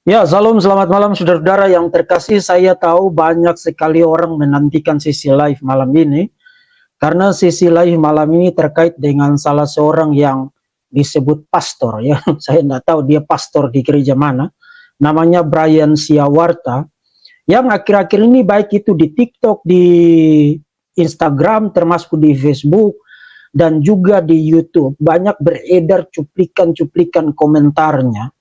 Ya, salam selamat malam saudara-saudara yang terkasih. Saya tahu banyak sekali orang menantikan sesi live malam ini. Karena sesi live malam ini terkait dengan salah seorang yang disebut pastor ya. Saya tidak tahu dia pastor di gereja mana. Namanya Brian Siawarta. Yang akhir-akhir ini baik itu di TikTok, di Instagram, termasuk di Facebook, dan juga di YouTube. Banyak beredar cuplikan-cuplikan komentarnya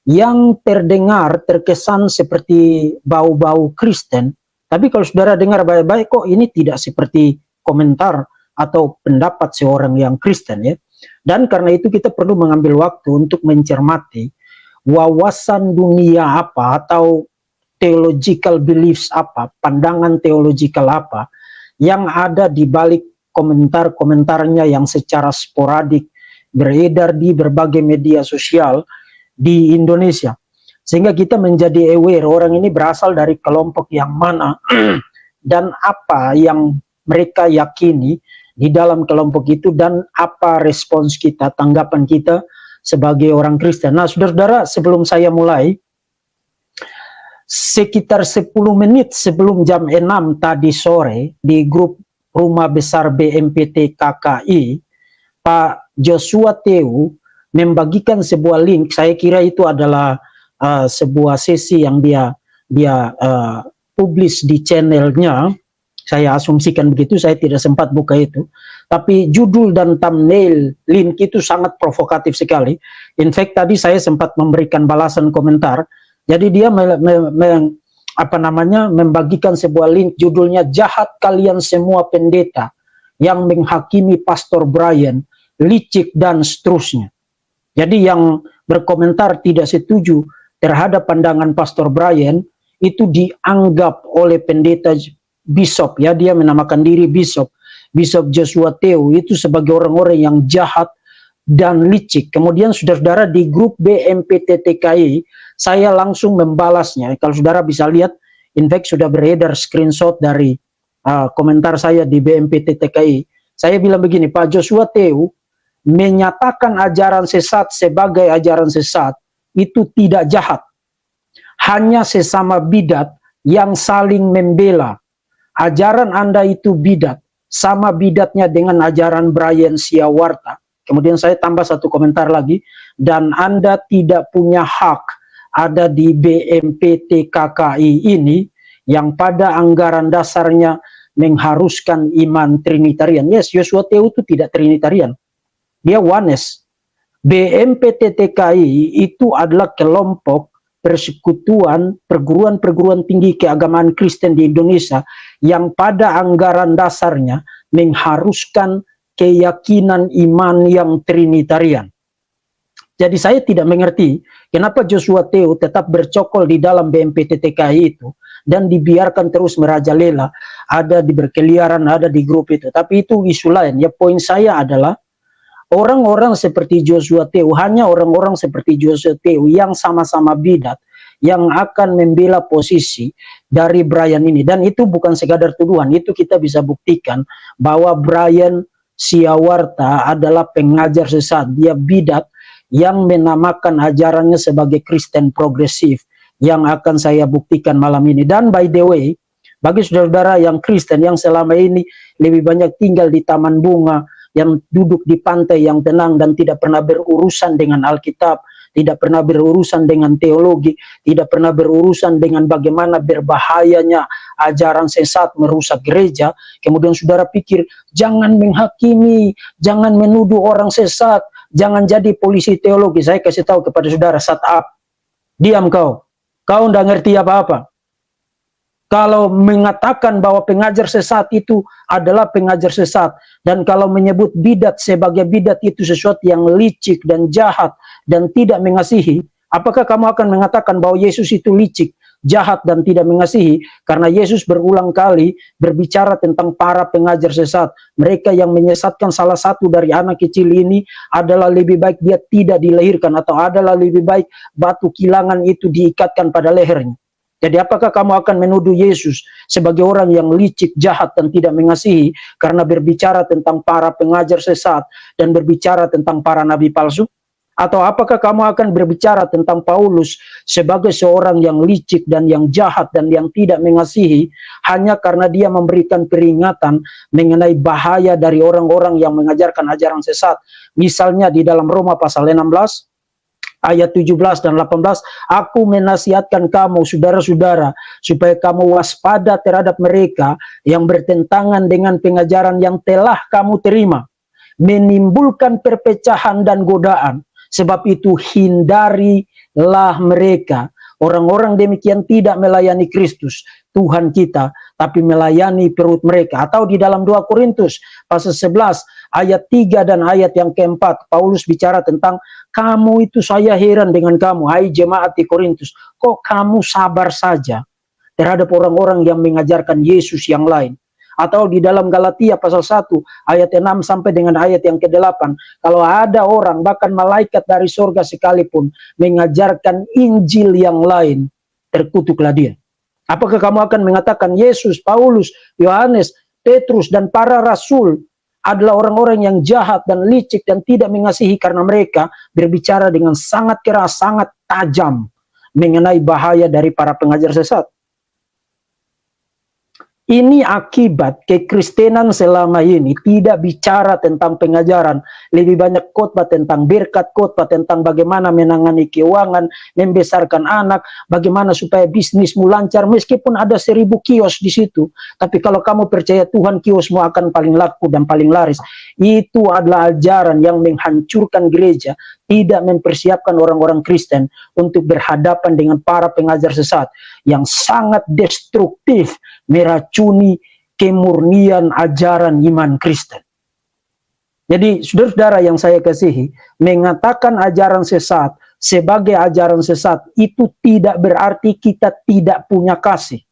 yang terdengar terkesan seperti bau-bau Kristen, tapi kalau saudara dengar baik-baik kok ini tidak seperti komentar atau pendapat seorang yang Kristen ya. Dan karena itu kita perlu mengambil waktu untuk mencermati wawasan dunia apa atau theological beliefs apa, pandangan theological apa yang ada di balik komentar-komentarnya yang secara sporadik beredar di berbagai media sosial di Indonesia. Sehingga kita menjadi aware orang ini berasal dari kelompok yang mana dan apa yang mereka yakini di dalam kelompok itu dan apa respons kita, tanggapan kita sebagai orang Kristen. Nah, saudara-saudara, sebelum saya mulai, sekitar 10 menit sebelum jam 6 tadi sore di grup Rumah Besar BMPT KKI, Pak Joshua Teu membagikan sebuah link. Saya kira itu adalah sebuah sesi yang dia publish di channelnya. Saya asumsikan begitu, saya tidak sempat buka itu. Tapi judul dan thumbnail link itu sangat provokatif sekali. In fact tadi saya sempat memberikan balasan komentar. Jadi dia membagikan sebuah link judulnya "Jahat Kalian Semua Pendeta yang Menghakimi Pastor Brian, Licik dan Seterusnya." Jadi yang berkomentar tidak setuju terhadap pandangan Pastor Brian itu dianggap oleh pendeta Bishop, ya, dia menamakan diri Bishop Joshua Teu itu sebagai orang-orang yang jahat dan licik. Kemudian saudara-saudara di grup BMPT TKI saya langsung membalasnya. Kalau saudara bisa lihat, in fact sudah beredar screenshot dari komentar saya di BMPT TKI. Saya bilang begini, Pak Joshua Teu menyatakan ajaran sesat sebagai ajaran sesat itu tidak jahat. Hanya sesama bidat yang saling membela. Ajaran Anda itu bidat, sama bidatnya dengan ajaran Brian Siawarta. Kemudian saya tambah satu komentar lagi, dan Anda tidak punya hak ada di BMPT KKI ini yang pada anggaran dasarnya mengharuskan iman Trinitarian. Yes, Joshua Teu itu tidak Trinitarian. Dia oneness. BMPT TKI itu adalah kelompok persekutuan perguruan-perguruan tinggi keagamaan Kristen di Indonesia yang pada anggaran dasarnya mengharuskan keyakinan iman yang Trinitarian. Jadi saya tidak mengerti kenapa Joshua Teu tetap bercokol di dalam BMPT TKI itu dan dibiarkan terus merajalela, ada di berkeliaran, ada di grup itu. Tapi itu isu lain. Ya, poin saya adalah orang-orang seperti Joshua Teu, hanya orang-orang seperti Joshua Teu yang sama-sama bidat, yang akan membela posisi dari Brian ini. Dan itu bukan sekadar tuduhan, itu kita bisa buktikan bahwa Brian Siawarta adalah pengajar sesat. Dia bidat yang menamakan ajarannya sebagai Kristen progresif, yang akan saya buktikan malam ini. Dan by the way, bagi saudara-saudara yang Kristen yang selama ini lebih banyak tinggal di taman bunga, yang duduk di pantai yang tenang dan tidak pernah berurusan dengan Alkitab, tidak pernah berurusan dengan teologi, tidak pernah berurusan dengan bagaimana berbahayanya ajaran sesat merusak gereja. Kemudian saudara pikir, jangan menghakimi, jangan menuduh orang sesat, jangan jadi polisi teologi. Saya kasih tahu kepada saudara, shut up, diam kau tidak ngerti apa-apa. Kalau mengatakan bahwa pengajar sesat itu adalah pengajar sesat, dan kalau menyebut bidat sebagai bidat itu sesuatu yang licik dan jahat dan tidak mengasihi, apakah kamu akan mengatakan bahwa Yesus itu licik, jahat dan tidak mengasihi? Karena Yesus berulang kali berbicara tentang para pengajar sesat, mereka yang menyesatkan salah satu dari anak kecil ini adalah lebih baik dia tidak dilahirkan, atau adalah lebih baik batu kilangan itu diikatkan pada lehernya. Jadi apakah kamu akan menuduh Yesus sebagai orang yang licik, jahat, dan tidak mengasihi karena berbicara tentang para pengajar sesat dan berbicara tentang para nabi palsu? Atau apakah kamu akan berbicara tentang Paulus sebagai seorang yang licik dan yang jahat dan yang tidak mengasihi hanya karena dia memberikan peringatan mengenai bahaya dari orang-orang yang mengajarkan ajaran sesat. Misalnya di dalam Roma pasal 16 ayat 17 dan 18, aku menasihatkan kamu saudara-saudara supaya kamu waspada terhadap mereka yang bertentangan dengan pengajaran yang telah kamu terima, menimbulkan perpecahan dan godaan. Sebab itu hindarilah mereka. Orang-orang demikian tidak melayani Kristus, Tuhan kita, tapi melayani perut mereka. Atau di dalam 2 Korintus pasal 11 ayat 3 dan ayat yang keempat, Paulus bicara tentang kamu itu, saya heran dengan kamu, hai jemaat di Korintus, kok kamu sabar saja terhadap orang-orang yang mengajarkan Yesus yang lain. Atau di dalam Galatia pasal 1 ayat 6 sampai dengan ayat yang ke-8, kalau ada orang bahkan malaikat dari surga sekalipun mengajarkan Injil yang lain, terkutuklah dia. Apakah kamu akan mengatakan Yesus, Paulus, Yohanes, Petrus dan para rasul adalah orang-orang yang jahat dan licik dan tidak mengasihi karena mereka berbicara dengan sangat keras, sangat tajam mengenai bahaya dari para pengajar sesat? Ini akibat kekristenan selama ini tidak bicara tentang pengajaran, lebih banyak khotbah tentang berkat, khotbah tentang bagaimana menangani keuangan, membesarkan anak, bagaimana supaya bisnismu lancar, meskipun ada 1000 kios di situ. Tapi kalau kamu percaya Tuhan, kiosmu akan paling laku dan paling laris. Itu adalah ajaran yang menghancurkan gereja, tidak mempersiapkan orang-orang Kristen untuk berhadapan dengan para pengajar sesat yang sangat destruktif, meracuni kemurnian ajaran iman Kristen. Jadi saudara-saudara yang saya kasihi, mengatakan ajaran sesat sebagai ajaran sesat itu tidak berarti kita tidak punya kasih.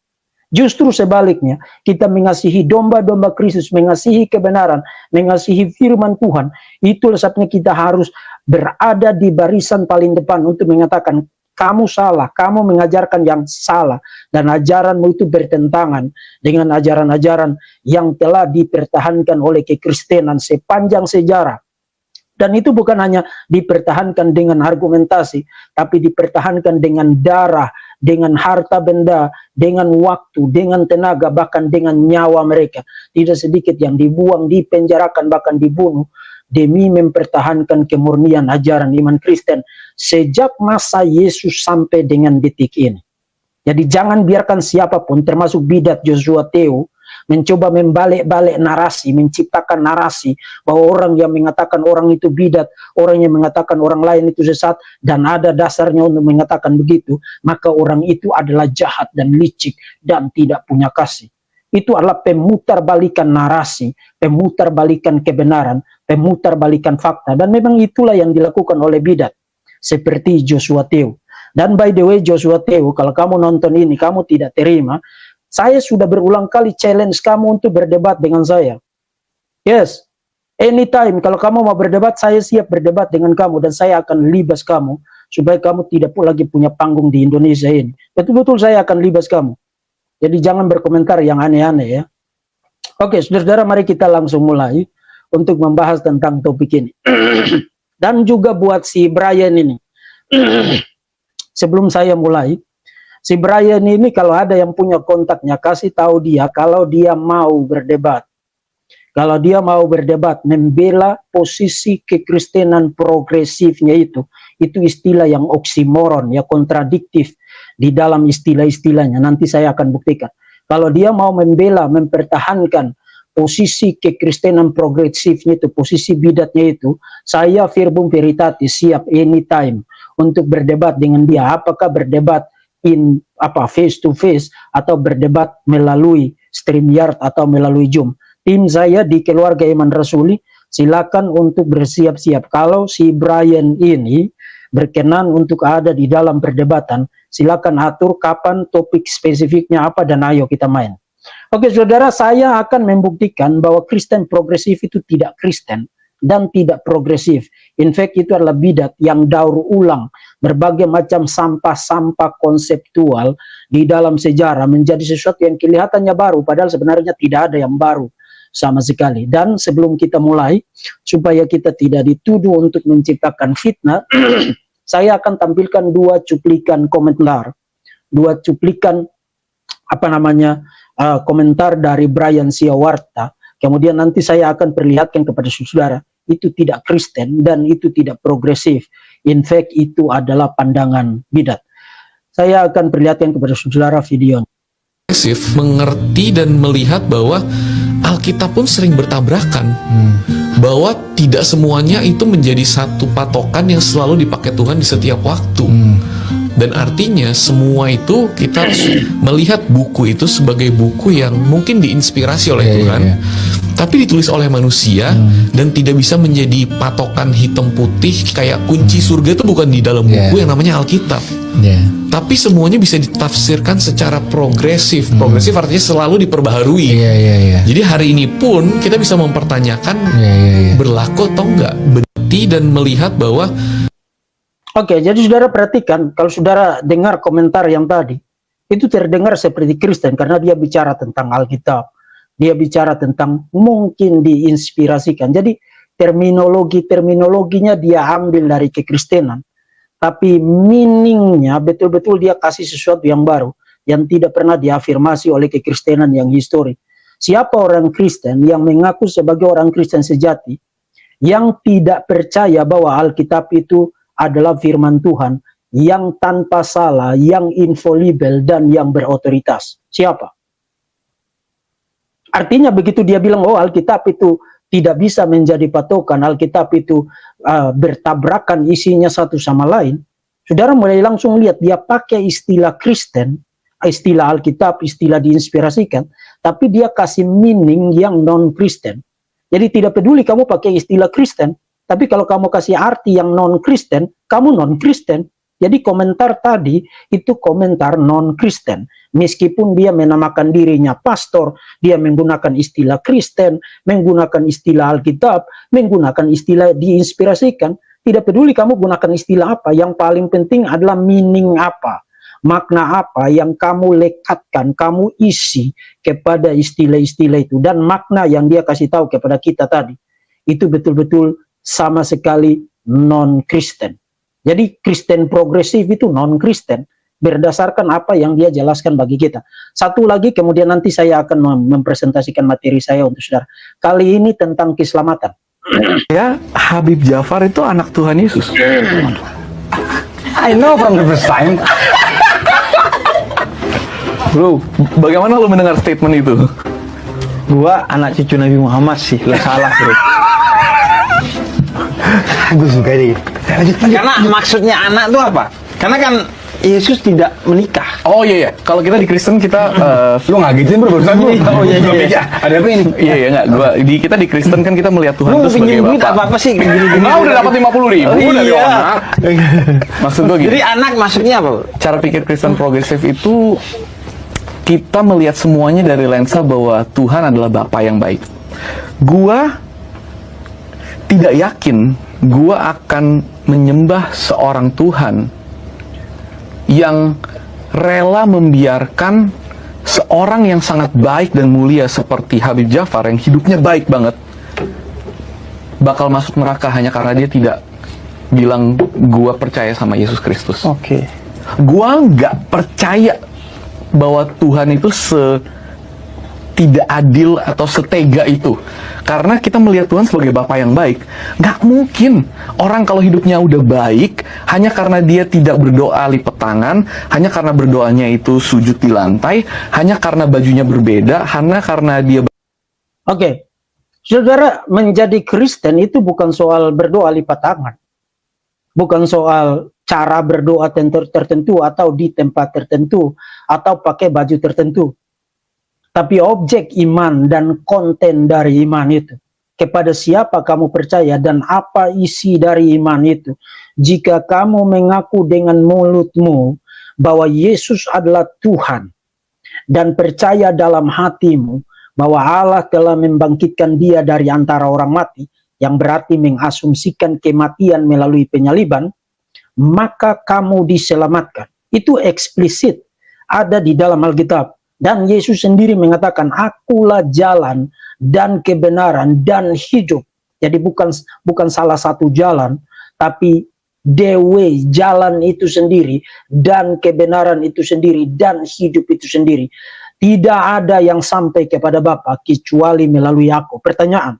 Justru sebaliknya, kita mengasihi domba-domba Kristus, mengasihi kebenaran, mengasihi firman Tuhan. Itulah sebabnya kita harus berada di barisan paling depan untuk mengatakan, kamu salah, kamu mengajarkan yang salah, dan ajaranmu itu bertentangan dengan ajaran-ajaran yang telah dipertahankan oleh kekristenan sepanjang sejarah. Dan itu bukan hanya dipertahankan dengan argumentasi, tapi dipertahankan dengan darah, dengan harta benda, dengan waktu, dengan tenaga, bahkan dengan nyawa mereka. Tidak sedikit yang dibuang, dipenjarakan, bahkan dibunuh demi mempertahankan kemurnian ajaran iman Kristen sejak masa Yesus sampai dengan detik ini. Jadi jangan biarkan siapapun, termasuk bidat Joshua Theo, mencoba membalik-balik narasi, menciptakan narasi bahwa orang yang mengatakan orang itu bidat, orang yang mengatakan orang lain itu sesat, dan ada dasarnya untuk mengatakan begitu, maka orang itu adalah jahat dan licik dan tidak punya kasih. Itu adalah pemutarbalikan narasi, pemutarbalikan kebenaran, pemutarbalikan fakta, dan memang itulah yang dilakukan oleh bidat seperti Joshua Theo. Dan by the way, Joshua Theo, kalau kamu nonton ini kamu tidak terima, saya sudah berulang kali challenge kamu untuk berdebat dengan saya. Yes, anytime kalau kamu mau berdebat, saya siap berdebat dengan kamu dan saya akan libas kamu supaya kamu tidak lagi punya panggung di Indonesia ini. Betul-betul saya akan libas kamu. Jadi jangan berkomentar yang aneh-aneh ya. Oke, saudara-saudara, mari kita langsung mulai untuk membahas tentang topik ini. Dan juga buat si Brian ini. Sebelum saya mulai, si Brian ini kalau ada yang punya kontaknya, kasih tahu dia kalau dia mau berdebat. Kalau dia mau berdebat, membela posisi kekristenan progresifnya itu istilah yang oksimoron, ya kontradiktif di dalam istilah-istilahnya. Nanti saya akan buktikan. Kalau dia mau membela, mempertahankan posisi kekristenan progresifnya itu, posisi bidatnya itu, saya Verbum Veritatis siap anytime untuk berdebat dengan dia. Apakah berdebat face to face atau berdebat melalui StreamYard atau melalui Zoom. Tim saya di Keluarga Iman Rasuli silakan untuk bersiap-siap. Kalau si Brian ini berkenan untuk ada di dalam perdebatan, silakan atur kapan, topik spesifiknya apa, dan ayo kita main. Oke saudara, saya akan membuktikan bahwa Kristen progresif itu tidak Kristen dan tidak progresif. In fact itu adalah bidat yang daur ulang berbagai macam sampah-sampah konseptual di dalam sejarah menjadi sesuatu yang kelihatannya baru, padahal sebenarnya tidak ada yang baru sama sekali. Dan sebelum kita mulai, supaya kita tidak dituduh untuk menciptakan fitnah, saya akan tampilkan dua cuplikan komentar, dua cuplikan komentar dari Brian Siawarta. Kemudian nanti saya akan perlihatkan kepada saudara, itu tidak Kristen dan itu tidak progresif. In fact, itu adalah pandangan bidat. Saya akan perlihatkan kepada saudara videonya. Mengerti dan melihat bahwa Alkitab pun sering bertabrakan, bahwa tidak semuanya itu menjadi satu patokan yang selalu dipakai Tuhan di setiap waktu. Dan artinya semua itu kita harus melihat buku itu sebagai buku yang mungkin diinspirasi oleh Tuhan, tapi ditulis oleh manusia dan tidak bisa menjadi patokan hitam putih. Kayak kunci surga itu bukan di dalam buku yang namanya Alkitab, tapi semuanya bisa ditafsirkan secara progresif. Progresif artinya selalu diperbaharui. Jadi hari ini pun kita bisa mempertanyakan berlaku atau enggak, berarti dan melihat bahwa Oke, jadi saudara perhatikan, kalau saudara dengar komentar yang tadi, itu terdengar seperti Kristen, karena dia bicara tentang Alkitab, dia bicara tentang mungkin diinspirasikan. Jadi terminologinya dia ambil dari kekristenan, tapi meaningnya betul-betul dia kasih sesuatu yang baru, yang tidak pernah diafirmasi oleh kekristenan yang historik. Siapa orang Kristen yang mengaku sebagai orang Kristen sejati, yang tidak percaya bahwa Alkitab itu adalah firman Tuhan yang tanpa salah, yang infallible dan yang berotoritas? Siapa? Artinya begitu dia bilang, oh Alkitab itu tidak bisa menjadi patokan, Alkitab itu bertabrakan isinya satu sama lain, saudara mulai langsung lihat dia pakai istilah Kristen, istilah Alkitab, istilah diinspirasikan, tapi dia kasih meaning yang non-Kristen. Jadi tidak peduli kamu pakai istilah Kristen, tapi kalau kamu kasih arti yang non-Kristen, kamu non-Kristen. Jadi komentar tadi itu komentar non-Kristen. Meskipun dia menamakan dirinya pastor, dia menggunakan istilah Kristen, menggunakan istilah Alkitab, menggunakan istilah diinspirasikan. Tidak peduli kamu gunakan istilah apa, yang paling penting adalah meaning apa, makna apa yang kamu lekatkan, kamu isi kepada istilah-istilah itu. Dan makna yang dia kasih tahu kepada kita tadi, itu betul-betul sama sekali non-Kristen. Jadi Kristen progresif itu non-Kristen berdasarkan apa yang dia jelaskan bagi kita. Satu lagi, kemudian nanti saya akan mempresentasikan materi saya untuk saudara. Kali ini tentang keselamatan. Ya, Habib Jafar itu anak Tuhan Yesus. I know from the first time. Bro, bagaimana lo mendengar statement itu? Gua anak cucu Nabi Muhammad sih, lo salah bro. Gue suka deh. Lanjut. Karena maksudnya anak tuh apa? Karena kan Yesus tidak menikah. Oh iya, kalau kita di Kristen kita Lu nggak gituin bro barusan bro. Oh iya. Ada apa ini? Iya enggak, kita di Kristen kan kita melihat Tuhan itu sebagai duit Bapa. apa sih? Gini-gini. Udah dapat 50.000 dari anak. Maksud gue gini. Jadi anak maksudnya apa? Cara pikir Kristen progresif itu kita melihat semuanya dari lensa bahwa Tuhan adalah Bapa yang baik. Gua tidak yakin gua akan menyembah seorang Tuhan yang rela membiarkan seorang yang sangat baik dan mulia seperti Habib Jafar yang hidupnya baik banget bakal masuk neraka hanya karena dia tidak bilang gua percaya sama Yesus Kristus. Oke. Gua nggak percaya bahwa Tuhan itu tidak adil atau setega itu. Karena kita melihat Tuhan sebagai Bapa yang baik. Nggak mungkin orang kalau hidupnya udah baik hanya karena dia tidak berdoa lipat tangan, hanya karena berdoanya itu sujud di lantai, hanya karena bajunya berbeda, hanya karena dia... Oke, saudara, menjadi Kristen itu bukan soal berdoa lipat tangan, bukan soal cara berdoa tertentu atau di tempat tertentu atau pakai baju tertentu. Tapi objek iman dan konten dari iman itu, kepada siapa kamu percaya dan apa isi dari iman itu. Jika kamu mengaku dengan mulutmu bahwa Yesus adalah Tuhan dan percaya dalam hatimu bahwa Allah telah membangkitkan dia dari antara orang mati, yang berarti mengasumsikan kematian melalui penyaliban, maka kamu diselamatkan. Itu eksplisit ada di dalam Alkitab. Dan Yesus sendiri mengatakan, akulah jalan dan kebenaran dan hidup. Jadi bukan salah satu jalan, tapi the way, jalan itu sendiri, dan kebenaran itu sendiri, dan hidup itu sendiri. Tidak ada yang sampai kepada Bapa kecuali melalui aku. Pertanyaan,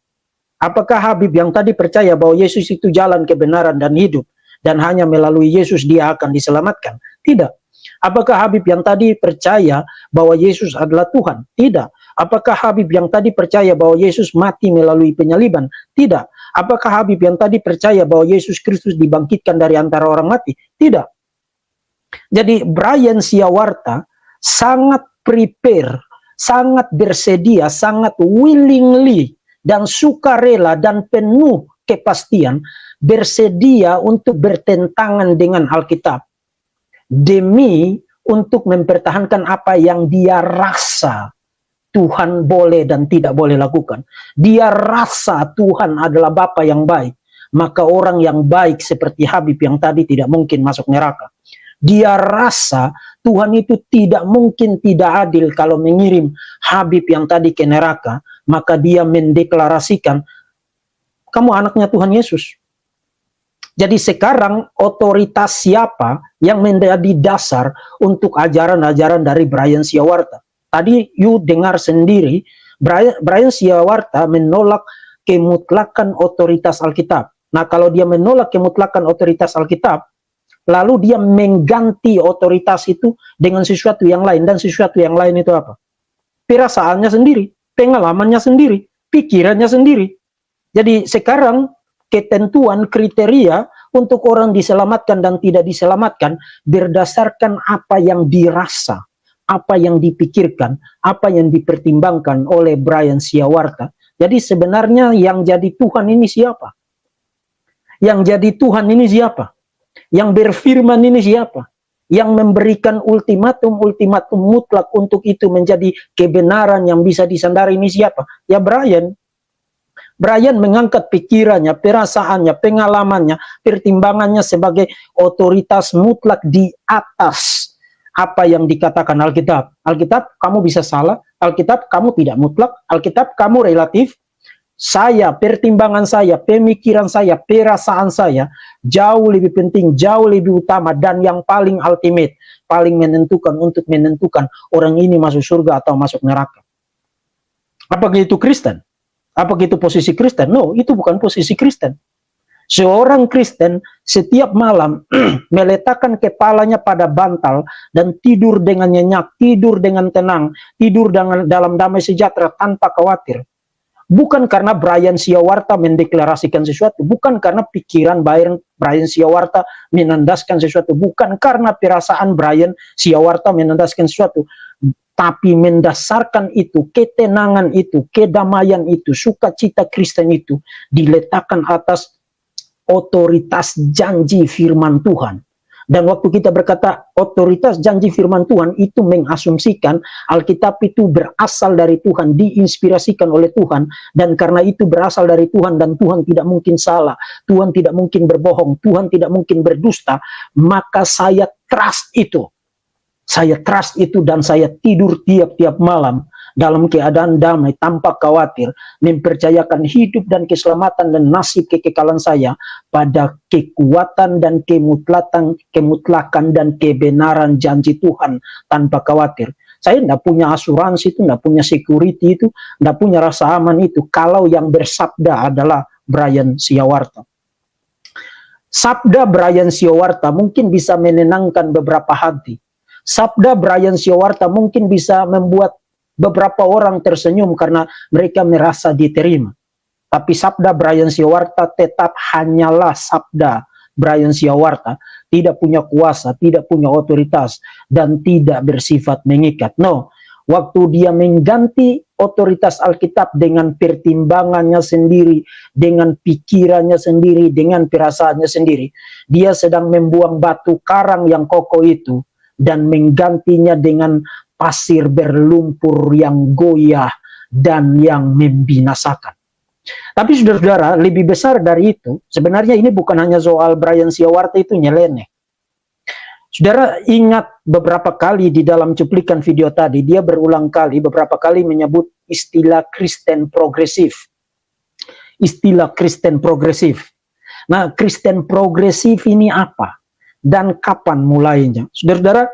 apakah Habib yang tadi percaya bahwa Yesus itu jalan, kebenaran, dan hidup, dan hanya melalui Yesus dia akan diselamatkan? Tidak. Apakah Habib yang tadi percaya bahwa Yesus adalah Tuhan? Tidak. Apakah Habib yang tadi percaya bahwa Yesus mati melalui penyaliban? Tidak. Apakah Habib yang tadi percaya bahwa Yesus Kristus dibangkitkan dari antara orang mati? Tidak. Jadi Brian Siawarta sangat prepare, sangat bersedia, sangat willingly dan sukarela dan penuh kepastian bersedia untuk bertentangan dengan Alkitab demi untuk mempertahankan apa yang dia rasa Tuhan boleh dan tidak boleh lakukan. Dia rasa Tuhan adalah Bapa yang baik, maka orang yang baik seperti Habib yang tadi tidak mungkin masuk neraka. Dia rasa Tuhan itu tidak mungkin tidak adil kalau mengirim Habib yang tadi ke neraka, maka dia mendeklarasikan, kamu anaknya Tuhan Yesus. Jadi sekarang otoritas siapa yang menjadi dasar untuk ajaran-ajaran dari Brian Siawarta? Tadi you dengar sendiri, Brian Siawarta menolak kemutlakan otoritas Alkitab. Nah, kalau dia menolak kemutlakan otoritas Alkitab, lalu dia mengganti otoritas itu dengan sesuatu yang lain. Dan sesuatu yang lain itu apa? Perasaannya sendiri, pengalamannya sendiri, pikirannya sendiri. Jadi sekarang ketentuan kriteria untuk orang diselamatkan dan tidak diselamatkan berdasarkan apa yang dirasa, apa yang dipikirkan, apa yang dipertimbangkan oleh Brian Siawarta. Jadi sebenarnya yang jadi Tuhan ini siapa? Yang jadi Tuhan ini siapa? Yang berfirman ini siapa? Yang memberikan ultimatum mutlak untuk itu menjadi kebenaran yang bisa disandari ini siapa? Ya Brian. Brian mengangkat pikirannya, perasaannya, pengalamannya, pertimbangannya sebagai otoritas mutlak di atas apa yang dikatakan Alkitab. Alkitab kamu bisa salah, Alkitab kamu tidak mutlak, Alkitab kamu relatif. Saya, pertimbangan saya, pemikiran saya, perasaan saya jauh lebih penting, jauh lebih utama, dan yang paling ultimate, paling menentukan untuk menentukan orang ini masuk surga atau masuk neraka. Apakah itu Kristen? Apakah itu posisi Kristen? No, itu bukan posisi Kristen. Seorang Kristen setiap malam meletakkan kepalanya pada bantal dan tidur dengan nyenyak, tidur dengan tenang, tidur dengan dalam damai sejahtera tanpa khawatir. Bukan karena Brian Siawarta mendeklarasikan sesuatu, bukan karena pikiran Brian Siawarta menandaskan sesuatu, bukan karena perasaan Brian Siawarta menandaskan sesuatu, tapi mendasarkan itu, ketenangan itu, kedamaian itu, sukacita Kristen itu diletakkan atas otoritas janji firman Tuhan. Dan waktu kita berkata otoritas janji firman Tuhan, itu mengasumsikan Alkitab itu berasal dari Tuhan, diinspirasikan oleh Tuhan, dan karena itu berasal dari Tuhan dan Tuhan tidak mungkin salah, Tuhan tidak mungkin berbohong, Tuhan tidak mungkin berdusta, maka saya trust itu. Saya trust itu dan saya tidur tiap-tiap malam dalam keadaan damai tanpa khawatir, mempercayakan hidup dan keselamatan dan nasib kekekalan saya pada kekuatan dan kemutlakan dan kebenaran janji Tuhan tanpa khawatir. Saya tidak punya asuransi itu, tidak punya security itu, tidak punya rasa aman itu kalau yang bersabda adalah Brian Siawarta. Sabda Brian Siawarta mungkin bisa menenangkan beberapa hati. Sabda Brian Siawarta mungkin bisa membuat beberapa orang tersenyum karena mereka merasa diterima. Tapi sabda Brian Siawarta tetap hanyalah sabda Brian Siawarta, tidak punya kuasa, tidak punya otoritas, dan tidak bersifat mengikat. No, waktu dia mengganti otoritas Alkitab dengan pertimbangannya sendiri, dengan pikirannya sendiri, dengan perasaannya sendiri, dia sedang membuang batu karang yang kokoh itu dan menggantinya dengan pasir berlumpur yang goyah dan yang membinasakan. Tapi saudara-saudara, lebih besar dari itu, sebenarnya ini bukan hanya soal Brian Siawarta itu nyeleneh. Saudara ingat beberapa kali di dalam cuplikan video tadi, dia berulang kali, beberapa kali menyebut istilah Kristen progresif. Istilah Kristen progresif. Nah, Kristen progresif ini apa? Dan kapan mulainya? Saudara-saudara,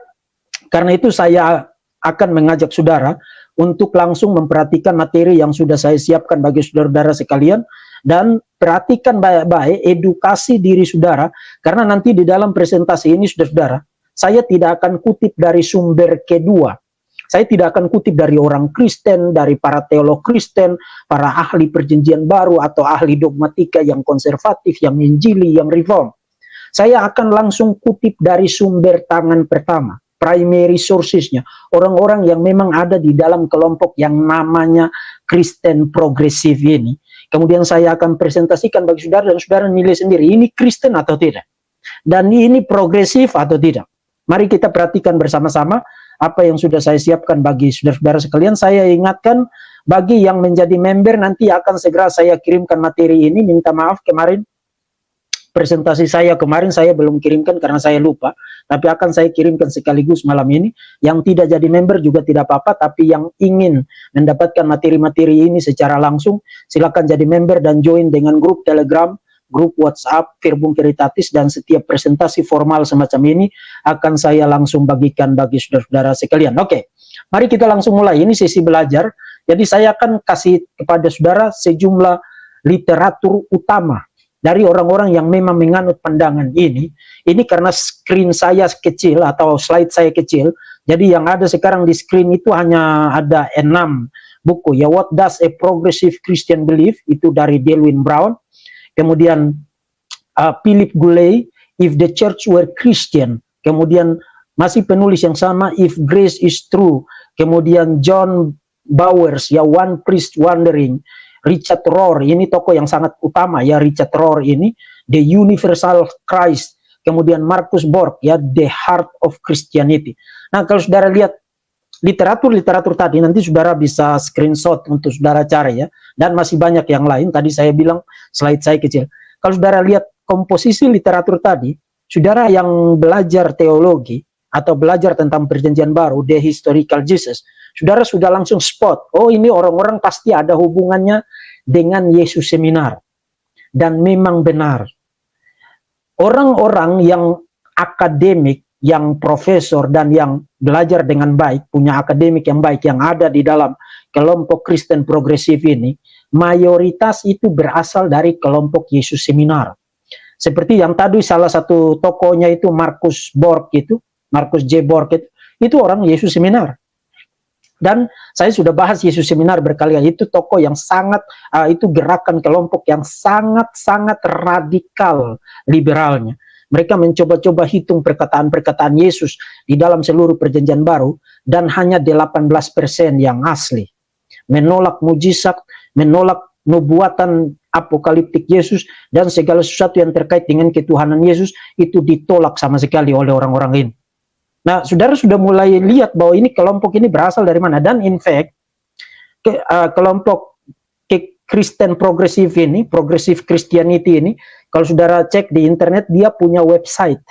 karena itu saya akan mengajak saudara untuk langsung memperhatikan materi yang sudah saya siapkan bagi saudara-saudara sekalian, dan perhatikan baik-baik edukasi diri saudara, karena nanti di dalam presentasi ini saudara-saudara, saya tidak akan kutip dari sumber kedua. Saya tidak akan kutip dari orang Kristen, dari para teolog Kristen, para ahli perjanjian baru, atau ahli dogmatika yang konservatif, yang injili, yang reform. Saya akan langsung kutip dari sumber tangan pertama, primary sourcesnya, orang-orang yang memang ada di dalam kelompok yang namanya Kristen progresif ini. Kemudian saya akan presentasikan bagi saudara, dan saudara nilai sendiri, ini Kristen atau tidak, dan ini progresif atau tidak. Mari kita perhatikan bersama-sama apa yang sudah saya siapkan bagi saudara-saudara sekalian. Saya ingatkan, bagi yang menjadi member, nanti akan segera saya kirimkan materi ini. Minta maaf kemarin presentasi saya kemarin saya belum kirimkan karena saya lupa, tapi akan saya kirimkan sekaligus malam ini. Yang tidak jadi member juga tidak apa-apa, tapi yang ingin mendapatkan materi-materi ini secara langsung, silakan jadi member dan join dengan grup Telegram, grup WhatsApp Verbum Veritatis, dan setiap presentasi formal semacam ini akan saya langsung bagikan bagi saudara-saudara sekalian. Oke, mari kita langsung mulai. Ini sesi belajar. Jadi saya akan kasih kepada saudara sejumlah literatur utama dari orang-orang yang memang menganut pandangan ini. Ini karena screen saya kecil atau slide saya kecil, jadi yang ada sekarang di screen itu hanya ada 6 buku ya. What Does a Progressive Christian Believe, itu dari Delwyn Brown. Kemudian Philip Goulet, If the Church Were Christian. Kemudian masih penulis yang sama, If Grace is True. Kemudian John Bowers ya, One Priest Wandering. Richard Rohr, ini tokoh yang sangat utama ya, Richard Rohr ini, The Universal Christ. Kemudian Marcus Borg ya, The Heart of Christianity. Nah, kalau saudara lihat literatur tadi, nanti saudara bisa screenshot untuk saudara cari ya, dan masih banyak yang lain. Tadi saya bilang slide saya kecil. Kalau saudara lihat komposisi literatur tadi, saudara yang belajar teologi atau belajar tentang perjanjian baru, The Historical Jesus, saudara sudah langsung spot, oh ini orang-orang pasti ada hubungannya dengan Yesus Seminar. Dan memang benar, orang-orang yang akademik, yang profesor, dan yang belajar dengan baik, punya akademik yang baik, yang ada di dalam kelompok Kristen progresif ini, mayoritas itu berasal dari kelompok Yesus Seminar. Seperti yang tadi salah satu tokohnya itu Marcus Borg itu, Marcus J. Borg itu orang Yesus Seminar. Dan saya sudah bahas Yesus Seminar berkali-kali, itu tokoh yang sangat, itu gerakan kelompok yang sangat-sangat radikal liberalnya. Mereka mencoba-coba hitung perkataan-perkataan Yesus di dalam seluruh perjanjian baru, dan hanya 18% yang asli. Menolak mujizat, menolak nubuatan apokaliptik Yesus, dan segala sesuatu yang terkait dengan ketuhanan Yesus, itu ditolak sama sekali oleh orang-orang ini. Nah, saudara sudah mulai lihat bahwa ini kelompok ini berasal dari mana. Dan in fact, kelompok Kristen progresif ini, progressive Christianity ini, kalau saudara cek di internet, dia punya website.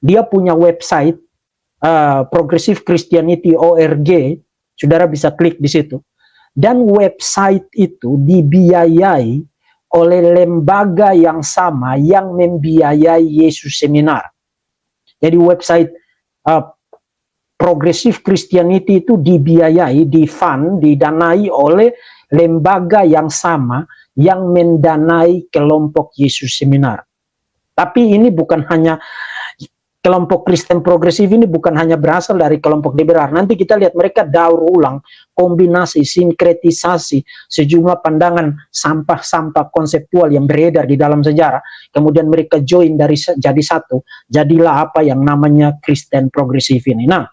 Dia punya website, Progressive Christianity ORG, saudara bisa klik di situ. Dan website itu dibiayai oleh lembaga yang sama yang membiayai Yesus Seminar. Jadi website Progressive Christianity itu dibiayai, difund, didanai oleh lembaga yang sama yang mendanai kelompok Yesus Seminar. Tapi ini bukan hanya kelompok Kristen progresif ini, bukan hanya berasal dari kelompok liberal. Nanti kita lihat mereka daur ulang, kombinasi, sinkretisasi sejumlah pandangan sampah-sampah konseptual yang beredar di dalam sejarah. Kemudian mereka join dari jadi satu, jadilah apa yang namanya Kristen progresif ini. Nah,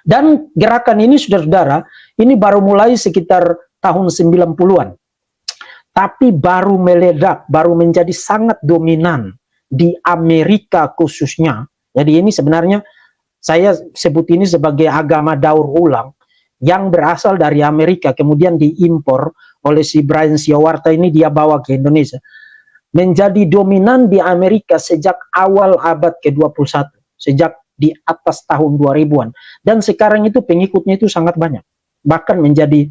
dan gerakan ini saudara-saudara, ini baru mulai sekitar tahun 90-an. Tapi baru meledak, baru menjadi sangat dominan di Amerika khususnya. Jadi ini sebenarnya saya sebut ini sebagai agama daur ulang yang berasal dari Amerika, kemudian diimpor oleh si Brian Siawarta ini, dia bawa ke Indonesia. Menjadi dominan di Amerika sejak awal abad ke-21. sejak di atas tahun 2000-an. Dan sekarang itu pengikutnya itu sangat banyak. Bahkan menjadi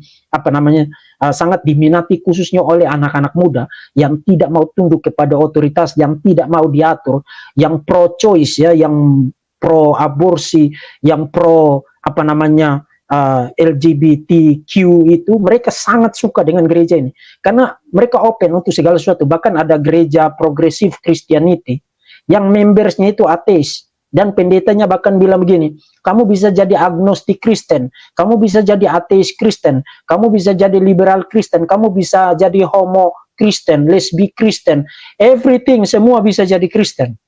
sangat diminati khususnya oleh anak-anak muda yang tidak mau tunduk kepada otoritas, yang tidak mau diatur, yang pro choice ya, yang pro aborsi, yang pro LGBTQ itu, mereka sangat suka dengan gereja ini karena mereka open untuk segala sesuatu. Bahkan ada gereja progresif Christianity yang membersnya itu ateis dan pendetanya bahkan bilang begini, kamu bisa jadi agnostik Kristen, kamu bisa jadi ateis Kristen, kamu bisa jadi liberal Kristen, kamu bisa jadi homo Kristen, lesbi Kristen, everything, semua bisa jadi Kristen.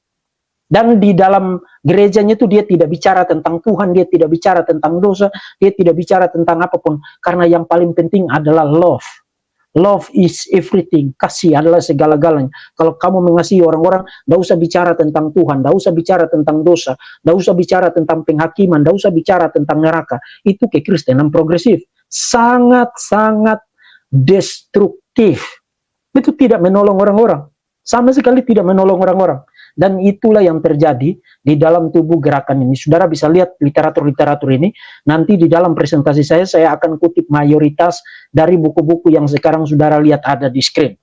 Dan di dalam gerejanya itu dia tidak bicara tentang Tuhan, dia tidak bicara tentang dosa, dia tidak bicara tentang apapun. Karena yang paling penting adalah love. Love is everything. Kasih adalah segala-galanya. Kalau kamu mengasihi orang-orang, tidak usah bicara tentang Tuhan, tidak usah bicara tentang dosa, tidak usah bicara tentang penghakiman, tidak usah bicara tentang neraka. Itu kekristenan progresif. Sangat-sangat destruktif. Itu tidak menolong orang-orang. Sama sekali tidak menolong orang-orang. Dan itulah yang terjadi di dalam tubuh gerakan ini. Saudara bisa lihat literatur-literatur ini. Nanti di dalam presentasi saya akan kutip mayoritas dari buku-buku yang sekarang saudara lihat ada di screen.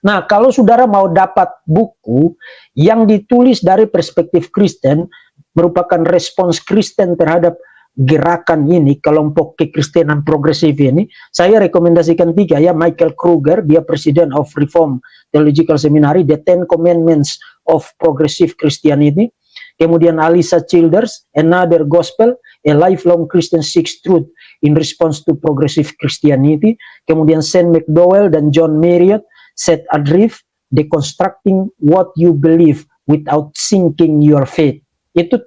Nah, kalau saudara mau dapat buku yang ditulis dari perspektif Kristen, merupakan respons Kristen terhadap gerakan ini, kelompok kekristenan progresif ini, saya rekomendasikan 3 ya. Michael Kruger, dia President of Reform Theological Seminary, The 10 Commandments of Progressive Christianity. Kemudian Alisa Childers, Another Gospel, A Lifelong Christian Seeks Truth in Response to Progressive Christianity. Kemudian Sam McDowell dan John Marriott, Set Adrift, Deconstructing What You Believe Without Sinking Your Faith. Itu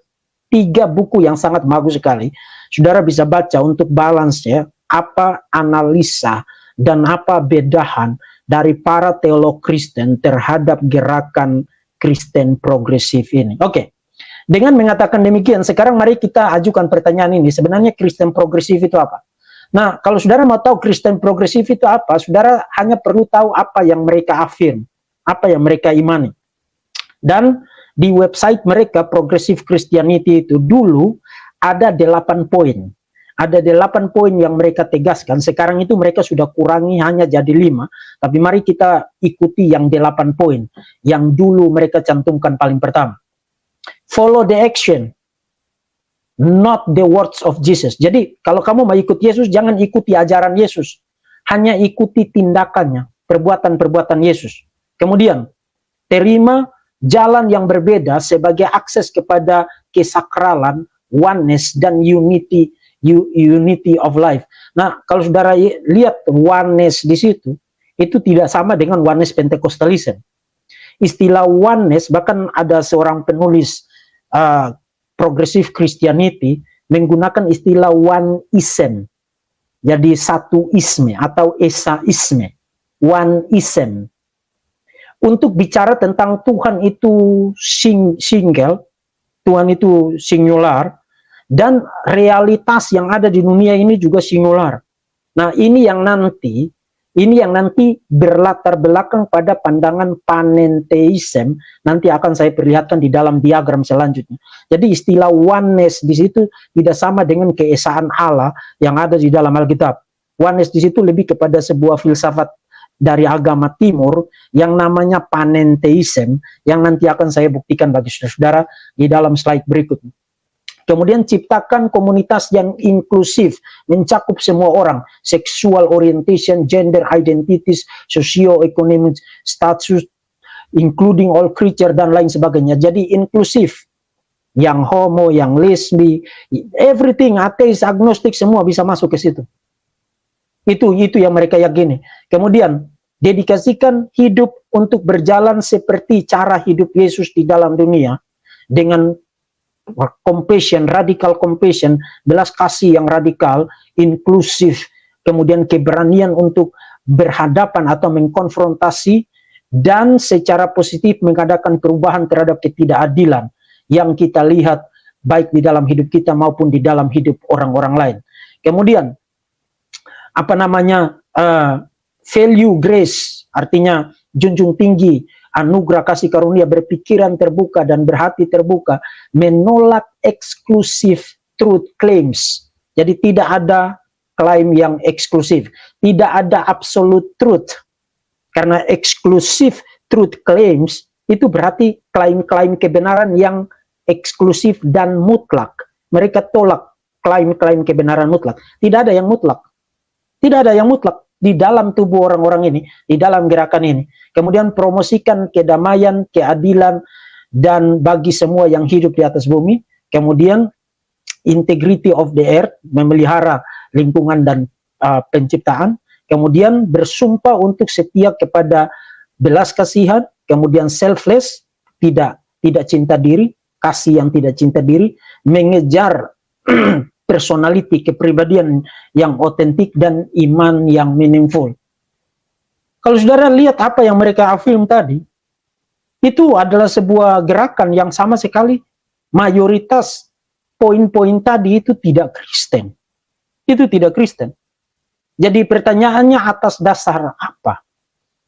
3 buku yang sangat bagus sekali. Saudara bisa baca untuk balance ya, apa analisa dan apa bedahan dari para teolog Kristen terhadap gerakan Kristen progresif ini. Oke. Dengan mengatakan demikian, sekarang mari kita ajukan pertanyaan ini. Sebenarnya Kristen progresif itu apa? Nah, kalau saudara mau tahu Kristen progresif itu apa, saudara hanya perlu tahu apa yang mereka affirm, apa yang mereka imani. Dan di website mereka, Progressive Christianity itu dulu ada 8 poin. Ada 8 poin yang mereka tegaskan. Sekarang itu mereka sudah kurangi hanya jadi 5. Tapi mari kita ikuti yang 8 poin. Yang dulu mereka cantumkan paling pertama. Follow the action, not the words of Jesus. Jadi kalau kamu mau ikut Yesus, jangan ikuti ajaran Yesus. Hanya ikuti tindakannya, perbuatan-perbuatan Yesus. Kemudian, terima jalan yang berbeda sebagai akses kepada kesakralan, oneness, dan unity of life. Nah, kalau saudara lihat oneness di situ, itu tidak sama dengan oneness Pentecostalism. Istilah oneness, bahkan ada seorang penulis Progressive Christianity menggunakan istilah one-ism. Jadi satu isme atau esa-isme. One-ism. Untuk bicara tentang Tuhan itu single, Tuhan itu singular, dan realitas yang ada di dunia ini juga singular. Nah, ini yang nanti berlatar belakang pada pandangan panentheism. Nanti akan saya perlihatkan di dalam diagram selanjutnya. Jadi istilah oneness di situ tidak sama dengan keesaan Allah yang ada di dalam Alkitab. Oneness di situ lebih kepada sebuah filsafat dari agama timur yang namanya panentheism, yang nanti akan saya buktikan bagi saudara-saudara di dalam slide berikutnya. Kemudian ciptakan komunitas yang inklusif, mencakup semua orang, sexual orientation, gender identities, socio-economic status, including all creature, dan lain sebagainya. Jadi inklusif, yang homo, yang lesbi, everything, ateis, agnostik, semua bisa masuk ke situ. Itu yang mereka yakini. Kemudian dedikasikan hidup untuk berjalan seperti cara hidup Yesus di dalam dunia, dengan compassion, radical compassion, belas kasih yang radikal, inklusif, kemudian keberanian untuk berhadapan atau mengkonfrontasi, dan secara positif mengadakan perubahan terhadap ketidakadilan yang kita lihat baik di dalam hidup kita maupun di dalam hidup orang-orang lain. Kemudian value grace, artinya junjung tinggi anugerah kasih karunia, berpikiran terbuka dan berhati terbuka, menolak eksklusif truth claims. Jadi tidak ada klaim yang eksklusif, tidak ada absolute truth. Karena eksklusif truth claims itu berarti klaim-klaim kebenaran yang eksklusif dan mutlak. Mereka tolak klaim-klaim kebenaran mutlak. Tidak ada yang mutlak. Tidak ada yang mutlak di dalam tubuh orang-orang ini, di dalam gerakan ini. Kemudian promosikan kedamaian, keadilan, dan bagi semua yang hidup di atas bumi. Kemudian integrity of the earth, memelihara lingkungan dan penciptaan. Kemudian bersumpah untuk setia kepada belas kasihan. Kemudian selfless, tidak cinta diri, kasih yang tidak cinta diri, mengejar personality, kepribadian yang otentik, dan iman yang meaningful. Kalau saudara lihat apa yang mereka affirm tadi, itu adalah sebuah gerakan yang sama sekali mayoritas poin-poin tadi itu tidak Kristen. Itu tidak Kristen. Jadi pertanyaannya atas dasar apa?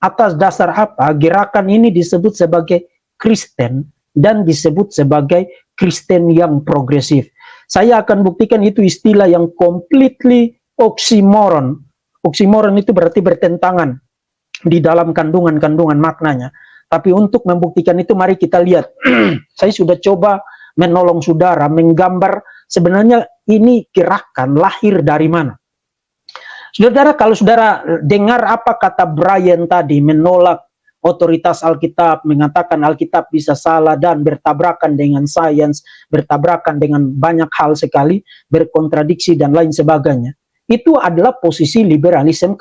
Atas dasar apa gerakan ini disebut sebagai Kristen dan disebut sebagai Kristen yang progresif? Saya akan buktikan itu istilah yang completely oxymoron. Oxymoron itu berarti bertentangan di dalam kandungan-kandungan maknanya. Tapi untuk membuktikan itu mari kita lihat. Saya sudah coba menolong saudara menggambar sebenarnya ini gerakan lahir dari mana. Saudara, kalau saudara dengar apa kata Brian tadi, menolak otoritas Alkitab, mengatakan Alkitab bisa salah dan bertabrakan dengan sains, bertabrakan dengan banyak hal sekali, berkontradiksi dan lain sebagainya. Itu adalah posisi liberalisme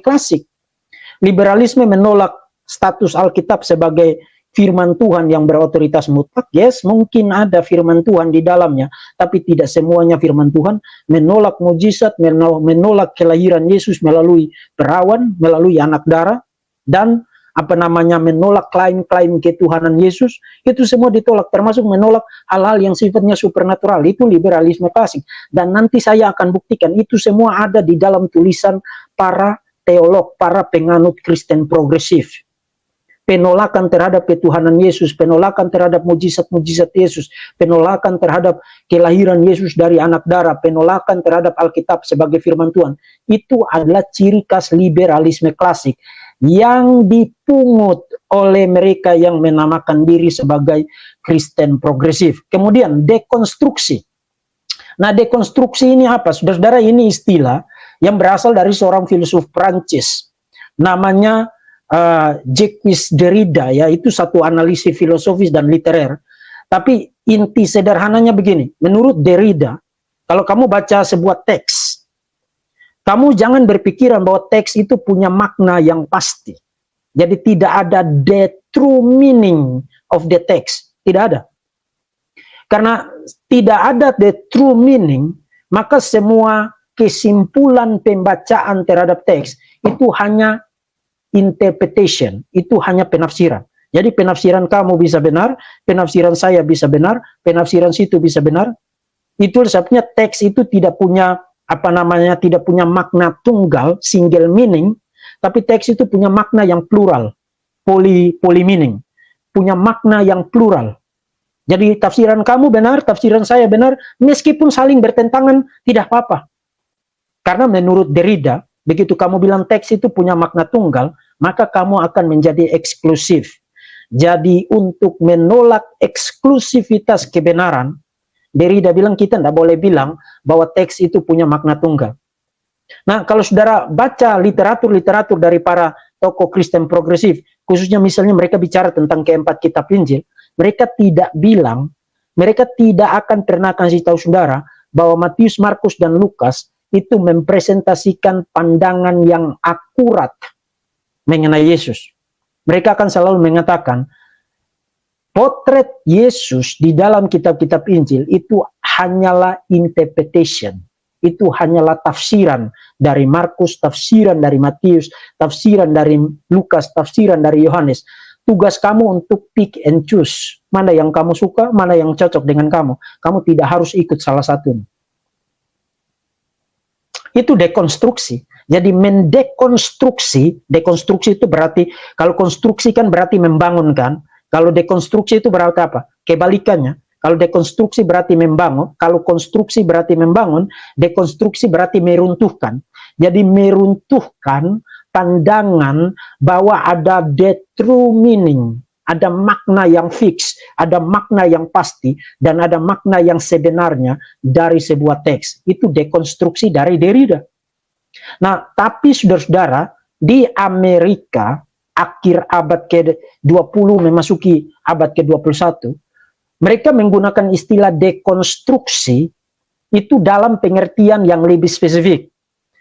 klasik. Liberalisme menolak status Alkitab sebagai firman Tuhan yang berotoritas mutlak. Yes, mungkin ada firman Tuhan di dalamnya, tapi tidak semuanya firman Tuhan. Menolak mujizat, menolak kelahiran Yesus melalui perawan, melalui anak darah, dan menolak klaim-klaim ketuhanan Yesus. Itu semua ditolak, termasuk menolak hal-hal yang sifatnya supernatural. Itu liberalisme klasik. Dan nanti saya akan buktikan itu semua ada di dalam tulisan para teolog, para penganut Kristen progresif. Penolakan terhadap ketuhanan Yesus, penolakan terhadap mujizat-mujizat Yesus, penolakan terhadap kelahiran Yesus dari anak darah, penolakan terhadap Alkitab sebagai firman Tuhan. Itu adalah ciri khas liberalisme klasik yang dipungut oleh mereka yang menamakan diri sebagai Kristen progresif. Kemudian dekonstruksi. Nah, dekonstruksi ini apa? Saudara-saudara, ini istilah yang berasal dari seorang filsuf Prancis. Namanya Jacques Derrida, ya, itu satu analisis filosofis dan literer. Tapi inti sederhananya begini, menurut Derrida, kalau kamu baca sebuah teks, kamu jangan berpikiran bahwa teks itu punya makna yang pasti. Jadi tidak ada the true meaning of the text, tidak ada. Karena tidak ada the true meaning, maka semua kesimpulan pembacaan terhadap teks itu hanya interpretation, itu hanya penafsiran. Jadi penafsiran kamu bisa benar, penafsiran saya bisa benar, penafsiran situ bisa benar. Itu sebabnya teks itu tidak punya tidak punya makna tunggal, single meaning, tapi teks itu punya makna yang plural, poly meaning, punya makna yang plural. Jadi tafsiran kamu benar, tafsiran saya benar, meskipun saling bertentangan tidak apa-apa. Karena menurut Derrida, begitu kamu bilang teks itu punya makna tunggal, maka kamu akan menjadi eksklusif. Jadi untuk menolak eksklusivitas kebenaran, Derrida bilang kita tidak boleh bilang bahwa teks itu punya makna tunggal. Nah, kalau saudara baca literatur dari para tokoh Kristen progresif, khususnya misalnya mereka bicara tentang keempat kitab Injil, mereka tidak bilang, mereka tidak akan pernah kasih tahu saudara bahwa Matius, Markus, dan Lukas itu mempresentasikan pandangan yang akurat mengenai Yesus. Mereka akan selalu mengatakan potret Yesus di dalam kitab-kitab Injil itu hanyalah interpretation, itu hanyalah tafsiran dari Markus, tafsiran dari Matius, tafsiran dari Lukas, tafsiran dari Yohanes. Tugas kamu untuk pick and choose, mana yang kamu suka, mana yang cocok dengan kamu. Kamu tidak harus ikut salah satu. Itu dekonstruksi. Jadi mendekonstruksi, dekonstruksi itu berarti, kalau konstruksi kan berarti membangun kan, kalau dekonstruksi itu berarti apa? Kebalikannya. Kalau dekonstruksi berarti membangun, kalau konstruksi berarti membangun, dekonstruksi berarti meruntuhkan. Jadi meruntuhkan pandangan bahwa ada the true meaning, ada makna yang fix, ada makna yang pasti, dan ada makna yang sebenarnya dari sebuah teks. Itu dekonstruksi dari Derrida. Nah, tapi saudara-saudara, di Amerika, akhir abad ke-20 memasuki abad ke-21, mereka menggunakan istilah dekonstruksi itu dalam pengertian yang lebih spesifik.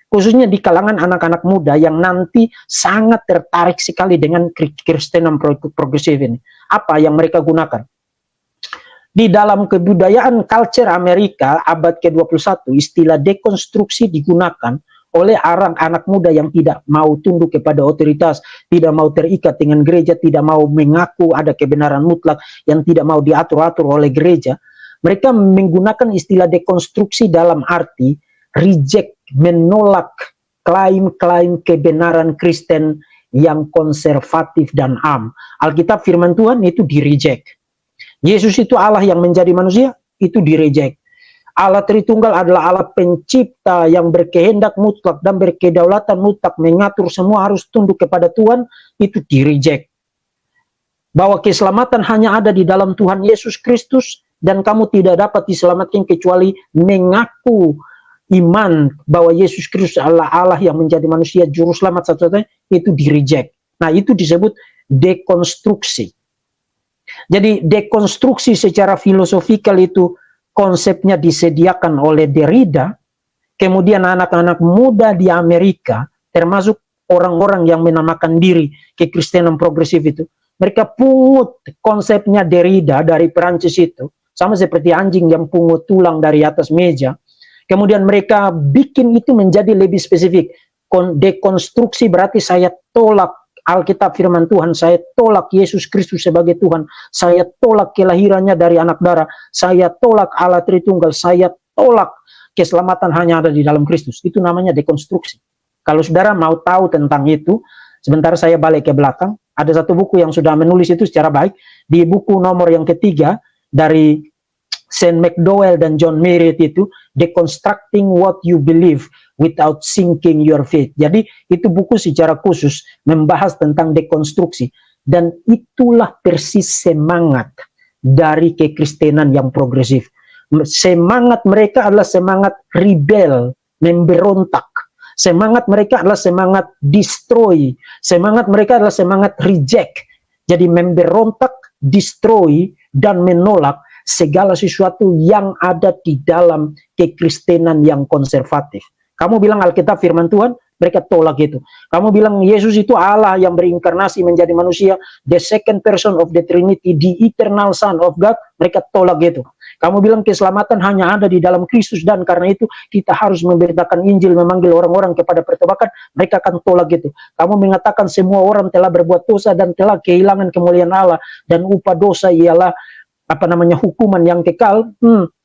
Khususnya di kalangan anak-anak muda yang nanti sangat tertarik sekali dengan Kristenan progresif ini. Apa yang mereka gunakan? Di dalam kebudayaan culture Amerika abad ke-21, istilah dekonstruksi digunakan oleh anak muda yang tidak mau tunduk kepada otoritas, tidak mau terikat dengan gereja, tidak mau mengaku ada kebenaran mutlak, yang tidak mau diatur-atur oleh gereja. Mereka menggunakan istilah dekonstruksi dalam arti reject, menolak klaim-klaim kebenaran Kristen yang konservatif dan am. Alkitab firman Tuhan itu di-reject. Yesus itu Allah yang menjadi manusia, itu di-reject. Allah Tritunggal adalah Allah pencipta yang berkehendak mutlak dan berkedaulatan mutlak, mengatur semua harus tunduk kepada Tuhan, itu di-reject. Bahwa keselamatan hanya ada di dalam Tuhan Yesus Kristus, dan kamu tidak dapat diselamatkan kecuali mengaku iman bahwa Yesus Kristus adalah Allah yang menjadi manusia, juru selamat satu-satunya, itu di-reject. Nah, itu disebut dekonstruksi. Jadi dekonstruksi secara filosofikal itu konsepnya disediakan oleh Derrida, kemudian anak-anak muda di Amerika, termasuk orang-orang yang menamakan diri kekristenan progresif itu, mereka pungut konsepnya Derrida dari Perancis itu, sama seperti anjing yang pungut tulang dari atas meja, kemudian mereka bikin itu menjadi lebih spesifik. Dekonstruksi berarti saya tolak Alkitab firman Tuhan, saya tolak Yesus Kristus sebagai Tuhan, saya tolak kelahirannya dari anak darah, saya tolak Allah Tritunggal, saya tolak keselamatan hanya ada di dalam Kristus. Itu namanya dekonstruksi. Kalau saudara mau tahu tentang itu, sebentar saya balik ke belakang, ada satu buku yang sudah menulis itu secara baik, di buku nomor yang ketiga dari Saint McDowell dan John Merritt itu, Deconstructing What You Believe Without Sinking Your Faith. Jadi itu buku secara khusus membahas tentang dekonstruksi, dan itulah persis semangat dari kekristenan yang progresif. Semangat mereka adalah semangat rebel, memberontak. Semangat mereka adalah semangat destroy. Semangat mereka adalah semangat reject. Jadi memberontak, destroy, dan menolak segala sesuatu yang ada di dalam kekristenan yang konservatif. Kamu bilang Alkitab firman Tuhan, mereka tolak itu. Kamu bilang Yesus itu Allah yang berinkarnasi menjadi manusia, the second person of the Trinity, the eternal Son of God, mereka tolak itu. Kamu bilang keselamatan hanya ada di dalam Kristus, dan karena itu kita harus memberitakan Injil, memanggil orang-orang kepada pertobakan, mereka akan tolak itu. Kamu mengatakan semua orang telah berbuat dosa dan telah kehilangan kemuliaan Allah, dan upah dosa ialah hukuman yang kekal.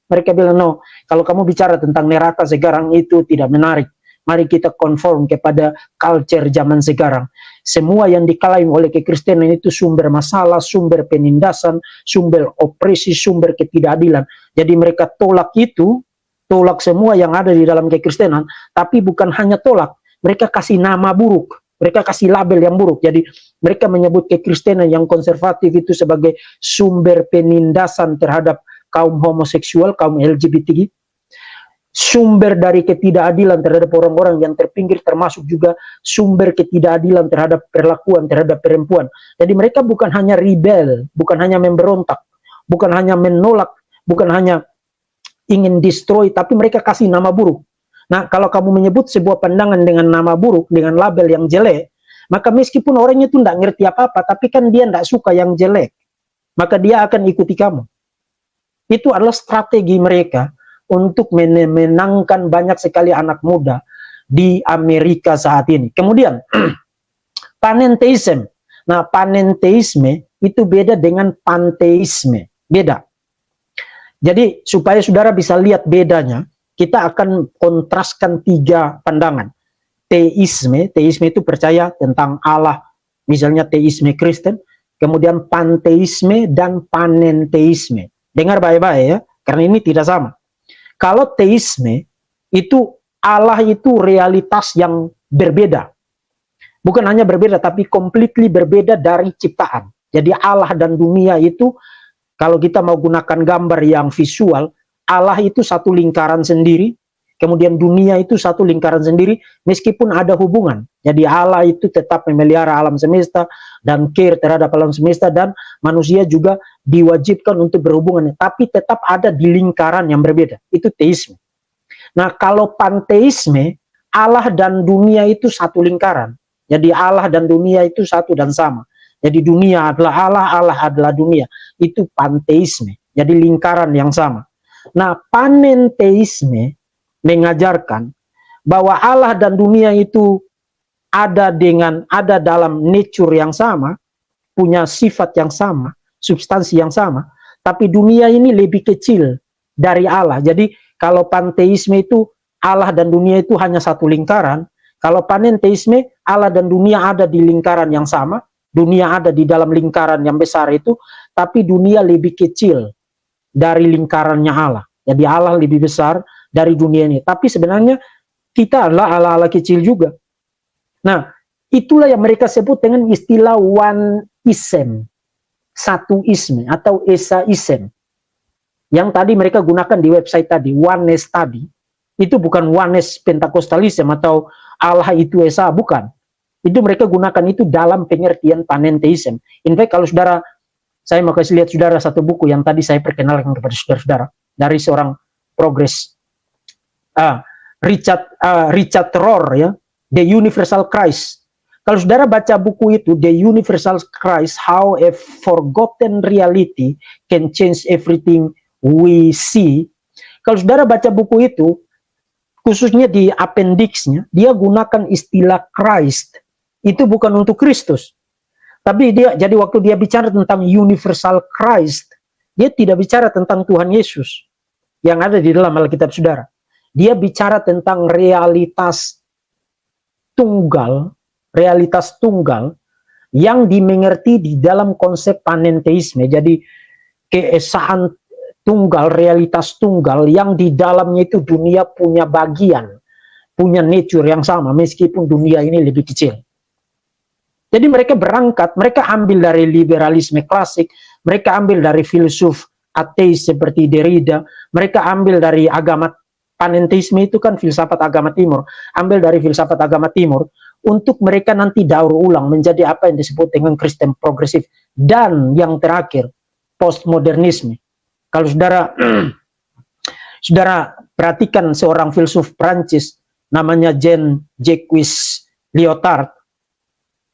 Mereka bilang no, kalau kamu bicara tentang neraka sekarang itu tidak menarik. Mari kita konform kepada culture zaman sekarang. Semua yang diklaim oleh kekristenan itu sumber masalah, sumber penindasan, sumber opresi, sumber ketidakadilan. Jadi mereka tolak itu, tolak semua yang ada di dalam kekristenan, tapi bukan hanya tolak, mereka kasih nama buruk. Mereka kasih label yang buruk. Jadi mereka menyebut kekristenan yang konservatif itu sebagai sumber penindasan terhadap kaum homoseksual, kaum LGBT, sumber dari ketidakadilan terhadap orang-orang yang terpinggir, termasuk juga sumber ketidakadilan terhadap perlakuan terhadap perempuan. Jadi mereka bukan hanya rebel, bukan hanya memberontak, bukan hanya menolak, bukan hanya ingin destroy, tapi mereka kasih nama buruk. Nah, kalau kamu menyebut sebuah pandangan dengan nama buruk, dengan label yang jelek, maka meskipun orangnya itu tidak ngerti apa-apa, tapi kan dia tidak suka yang jelek, maka dia akan ikuti kamu. Itu adalah strategi mereka untuk menangkan banyak sekali anak muda di Amerika saat ini. Kemudian, panentheism. Nah, panentheisme itu beda dengan panteisme. Beda. Jadi, supaya saudara bisa lihat bedanya, kita akan kontraskan 3 pandangan. teisme. Teisme itu percaya tentang Allah, misalnya teisme Kristen. Kemudian panteisme dan panenteisme. Dengar baik-baik ya, karena ini tidak sama. Kalau teisme itu Allah itu realitas yang berbeda. Bukan hanya berbeda, tapi completely berbeda dari ciptaan. Jadi Allah dan dunia itu, kalau kita mau gunakan gambar yang visual, Allah itu satu lingkaran sendiri, kemudian dunia itu satu lingkaran sendiri, meskipun ada hubungan. Jadi Allah itu tetap memelihara alam semesta dan care terhadap alam semesta, dan manusia juga diwajibkan untuk berhubungan, tapi tetap ada di lingkaran yang berbeda. Itu teisme. Nah, kalau panteisme, Allah dan dunia itu satu lingkaran. Jadi Allah dan dunia itu satu dan sama. Jadi dunia adalah Allah, Allah adalah dunia. Itu panteisme. Jadi lingkaran yang sama. Nah, panenteisme mengajarkan bahwa Allah dan dunia itu ada dalam nature yang sama, punya sifat yang sama, substansi yang sama, tapi dunia ini lebih kecil dari Allah. Jadi kalau panteisme itu Allah dan dunia itu hanya satu lingkaran, kalau panenteisme Allah dan dunia ada di lingkaran yang sama, dunia ada di dalam lingkaran yang besar itu, tapi dunia lebih kecil dari lingkarannya Allah. Jadi Allah lebih besar dari dunia ini. Tapi sebenarnya kita adalah Allah-Allah kecil juga. Nah, itulah yang mereka sebut dengan istilah one-ism, satu-isme atau esa-ism. Yang tadi mereka gunakan di website tadi, oneness tadi, itu bukan oneness Pentakostalisme atau Allah itu esa, bukan. Itu mereka gunakan itu dalam pengertian panenteism. In fact, kalau saudara, saya mau kasih lihat saudara satu buku yang tadi saya perkenalkan kepada saudara-saudara dari seorang progres, Richard Rohr, ya, The Universal Christ. Kalau saudara baca buku itu, The Universal Christ, How a Forgotten Reality Can Change Everything We See. Kalau saudara baca buku itu, khususnya di appendixnya, dia gunakan istilah Christ. Itu bukan untuk Kristus. Tapi jadi waktu dia bicara tentang Universal Christ, dia tidak bicara tentang Tuhan Yesus yang ada di dalam Alkitab saudara. Dia bicara tentang realitas tunggal yang dimengerti di dalam konsep panenteisme. Jadi keesaan tunggal, realitas tunggal yang di dalamnya itu dunia punya bagian, punya nature yang sama meskipun dunia ini lebih kecil. Jadi mereka berangkat, mereka ambil dari liberalisme klasik, mereka ambil dari filsuf ateis seperti Derrida, mereka ambil dari agama panenteisme itu kan filsafat agama timur, ambil dari filsafat agama timur untuk mereka nanti daur ulang menjadi apa yang disebut dengan Kristen progresif. Dan yang terakhir, postmodernisme. Kalau saudara saudara perhatikan seorang filsuf Prancis namanya Jean-Jacques Lyotard,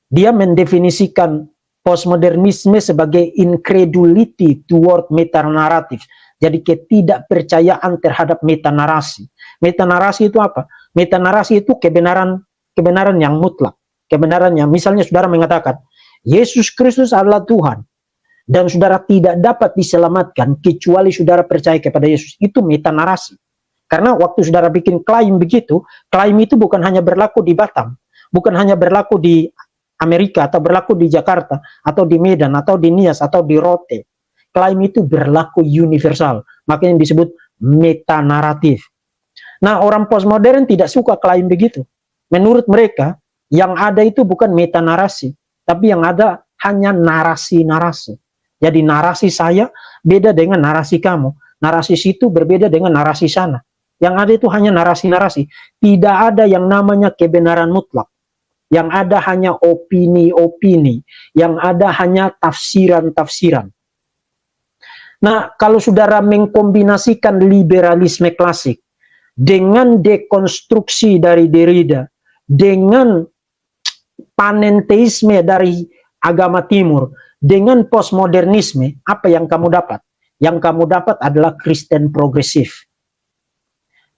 dia mendefinisikan postmodernisme sebagai incredulity toward metanarrative. Jadi ketidakpercayaan terhadap metanarasi. Metanarasi itu apa? Metanarasi itu kebenaran yang mutlak. Kebenaran yang misalnya saudara mengatakan Yesus Kristus adalah Tuhan, dan saudara tidak dapat diselamatkan kecuali saudara percaya kepada Yesus. Itu metanarasi. Karena waktu saudara bikin klaim begitu, klaim itu bukan hanya berlaku di Batam, bukan hanya berlaku di Amerika, atau berlaku di Jakarta, atau di Medan, atau di Nias, atau di Rote. Klaim itu berlaku universal. Makanya disebut metanaratif. Nah, orang postmodern tidak suka klaim begitu. Menurut mereka, yang ada itu bukan metanarasi, tapi yang ada hanya narasi-narasi. Jadi narasi saya beda dengan narasi kamu. Narasi situ berbeda dengan narasi sana. Yang ada itu hanya narasi-narasi. Tidak ada yang namanya kebenaran mutlak. Yang ada hanya opini-opini. Yang ada hanya tafsiran-tafsiran. Nah, kalau saudara mengkombinasikan liberalisme klasik dengan dekonstruksi dari Derrida, dengan panenteisme dari agama timur, dengan postmodernisme, apa yang kamu dapat? Yang kamu dapat adalah Kristen progresif.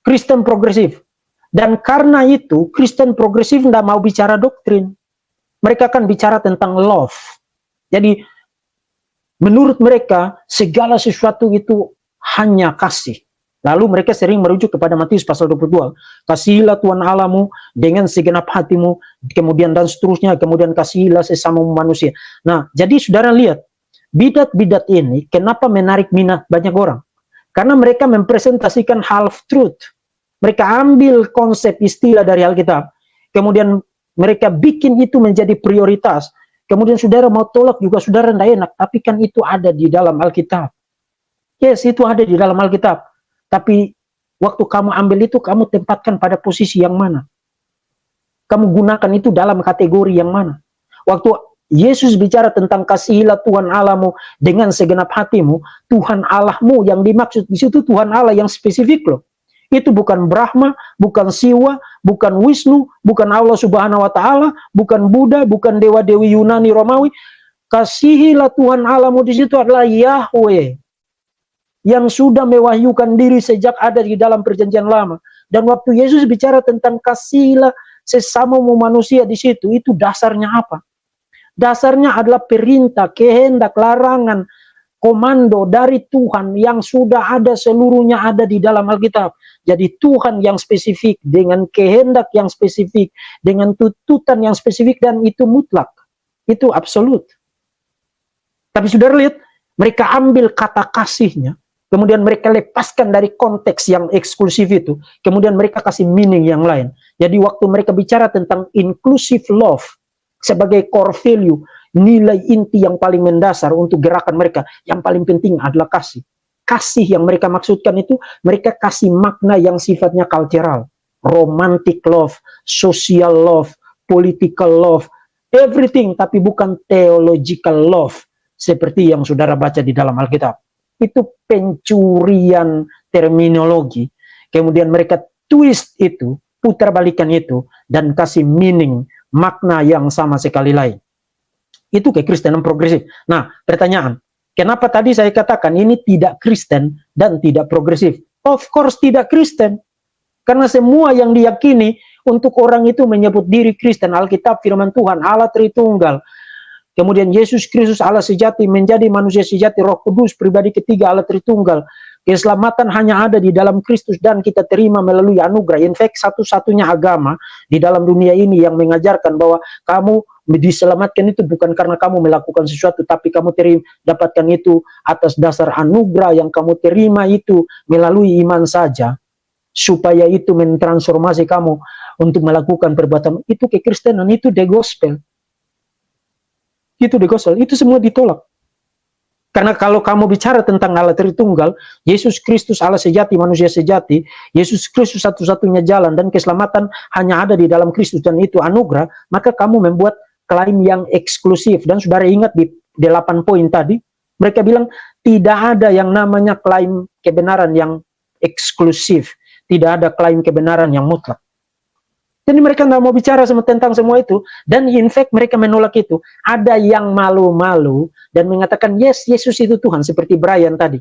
Kristen progresif. Dan karena itu, Kristen progresif tidak mau bicara doktrin. Mereka akan bicara tentang love. Jadi, menurut mereka, segala sesuatu itu hanya kasih. Lalu mereka sering merujuk kepada Matius pasal 22. Kasihilah Tuhan Allahmu dengan segenap hatimu, kemudian dan seterusnya, kemudian kasihilah sesama manusia. Nah, jadi saudara lihat, bidat-bidat ini kenapa menarik minat banyak orang? Karena mereka mempresentasikan half truth. Mereka ambil konsep istilah dari Alkitab, kemudian mereka bikin itu menjadi prioritas. Kemudian saudara mau tolak juga saudara tidak enak, tapi kan itu ada di dalam Alkitab. Yes, itu ada di dalam Alkitab. Tapi waktu kamu ambil itu, kamu tempatkan pada posisi yang mana? Kamu gunakan itu dalam kategori yang mana? Waktu Yesus bicara tentang kasihilah Tuhan Allahmu dengan segenap hatimu, Tuhan Allahmu yang dimaksud di situ Tuhan Allah yang spesifik loh. Itu bukan Brahma, bukan Siwa, bukan Wisnu, bukan Allah Subhanahu wa Ta'ala, bukan Buddha, bukan dewa-dewi Yunani Romawi. Kasihilah Tuhan Allahmu di situ adalah Yahweh yang sudah mewahyukan diri sejak ada di dalam perjanjian lama. Dan waktu Yesus bicara tentang kasihilah sesamamu manusia di situ, itu dasarnya apa? Dasarnya adalah perintah, kehendak, larangan, komando dari Tuhan yang sudah ada, seluruhnya ada di dalam Alkitab. Jadi Tuhan yang spesifik, dengan kehendak yang spesifik, dengan tuntutan yang spesifik, dan itu mutlak. Itu absolut. Tapi saudara lihat, mereka ambil kata kasihnya, kemudian mereka lepaskan dari konteks yang eksklusif itu, kemudian mereka kasih meaning yang lain. Jadi waktu mereka bicara tentang inclusive love sebagai core value, nilai inti yang paling mendasar untuk gerakan mereka, yang paling penting adalah kasih. Kasih yang mereka maksudkan itu, mereka kasih makna yang sifatnya cultural, romantic love, social love, political love, everything, tapi bukan theological love, seperti yang saudara baca di dalam Alkitab. Itu pencurian terminologi, kemudian mereka twist itu, putar balikan itu, dan kasih meaning, makna yang sama sekali lain. Itu kekristenan progresif. Nah, pertanyaan, kenapa tadi saya katakan ini tidak Kristen dan tidak progresif? Of course tidak Kristen, karena semua yang diyakini untuk orang itu menyebut diri Kristen, Alkitab, firman Tuhan, Allah Tritunggal, kemudian Yesus Kristus Allah sejati, menjadi manusia sejati, Roh Kudus, pribadi ketiga Allah Tritunggal. Keselamatan hanya ada di dalam Kristus dan kita terima melalui anugerah. In fact, satu-satunya agama di dalam dunia ini yang mengajarkan bahwa kamu diselamatkan itu bukan karena kamu melakukan sesuatu, tapi kamu dapatkan itu atas dasar anugerah yang kamu terima itu melalui iman saja, supaya itu mentransformasi kamu untuk melakukan perbuatan. Itu kekristenan, itu the gospel. Itu the gospel, itu semua ditolak. Karena kalau kamu bicara tentang Allah Tritunggal, Yesus Kristus Allah sejati, manusia sejati, Yesus Kristus satu-satunya jalan, dan keselamatan hanya ada di dalam Kristus, dan itu anugerah, maka kamu membuat klaim yang eksklusif. Dan saudara ingat di 8 poin tadi, mereka bilang tidak ada yang namanya klaim kebenaran yang eksklusif, tidak ada klaim kebenaran yang mutlak. Jadi mereka nggak mau bicara tentang semua itu, dan in fact mereka menolak itu. Ada yang malu-malu dan mengatakan yes, Yesus itu Tuhan, seperti Brian tadi.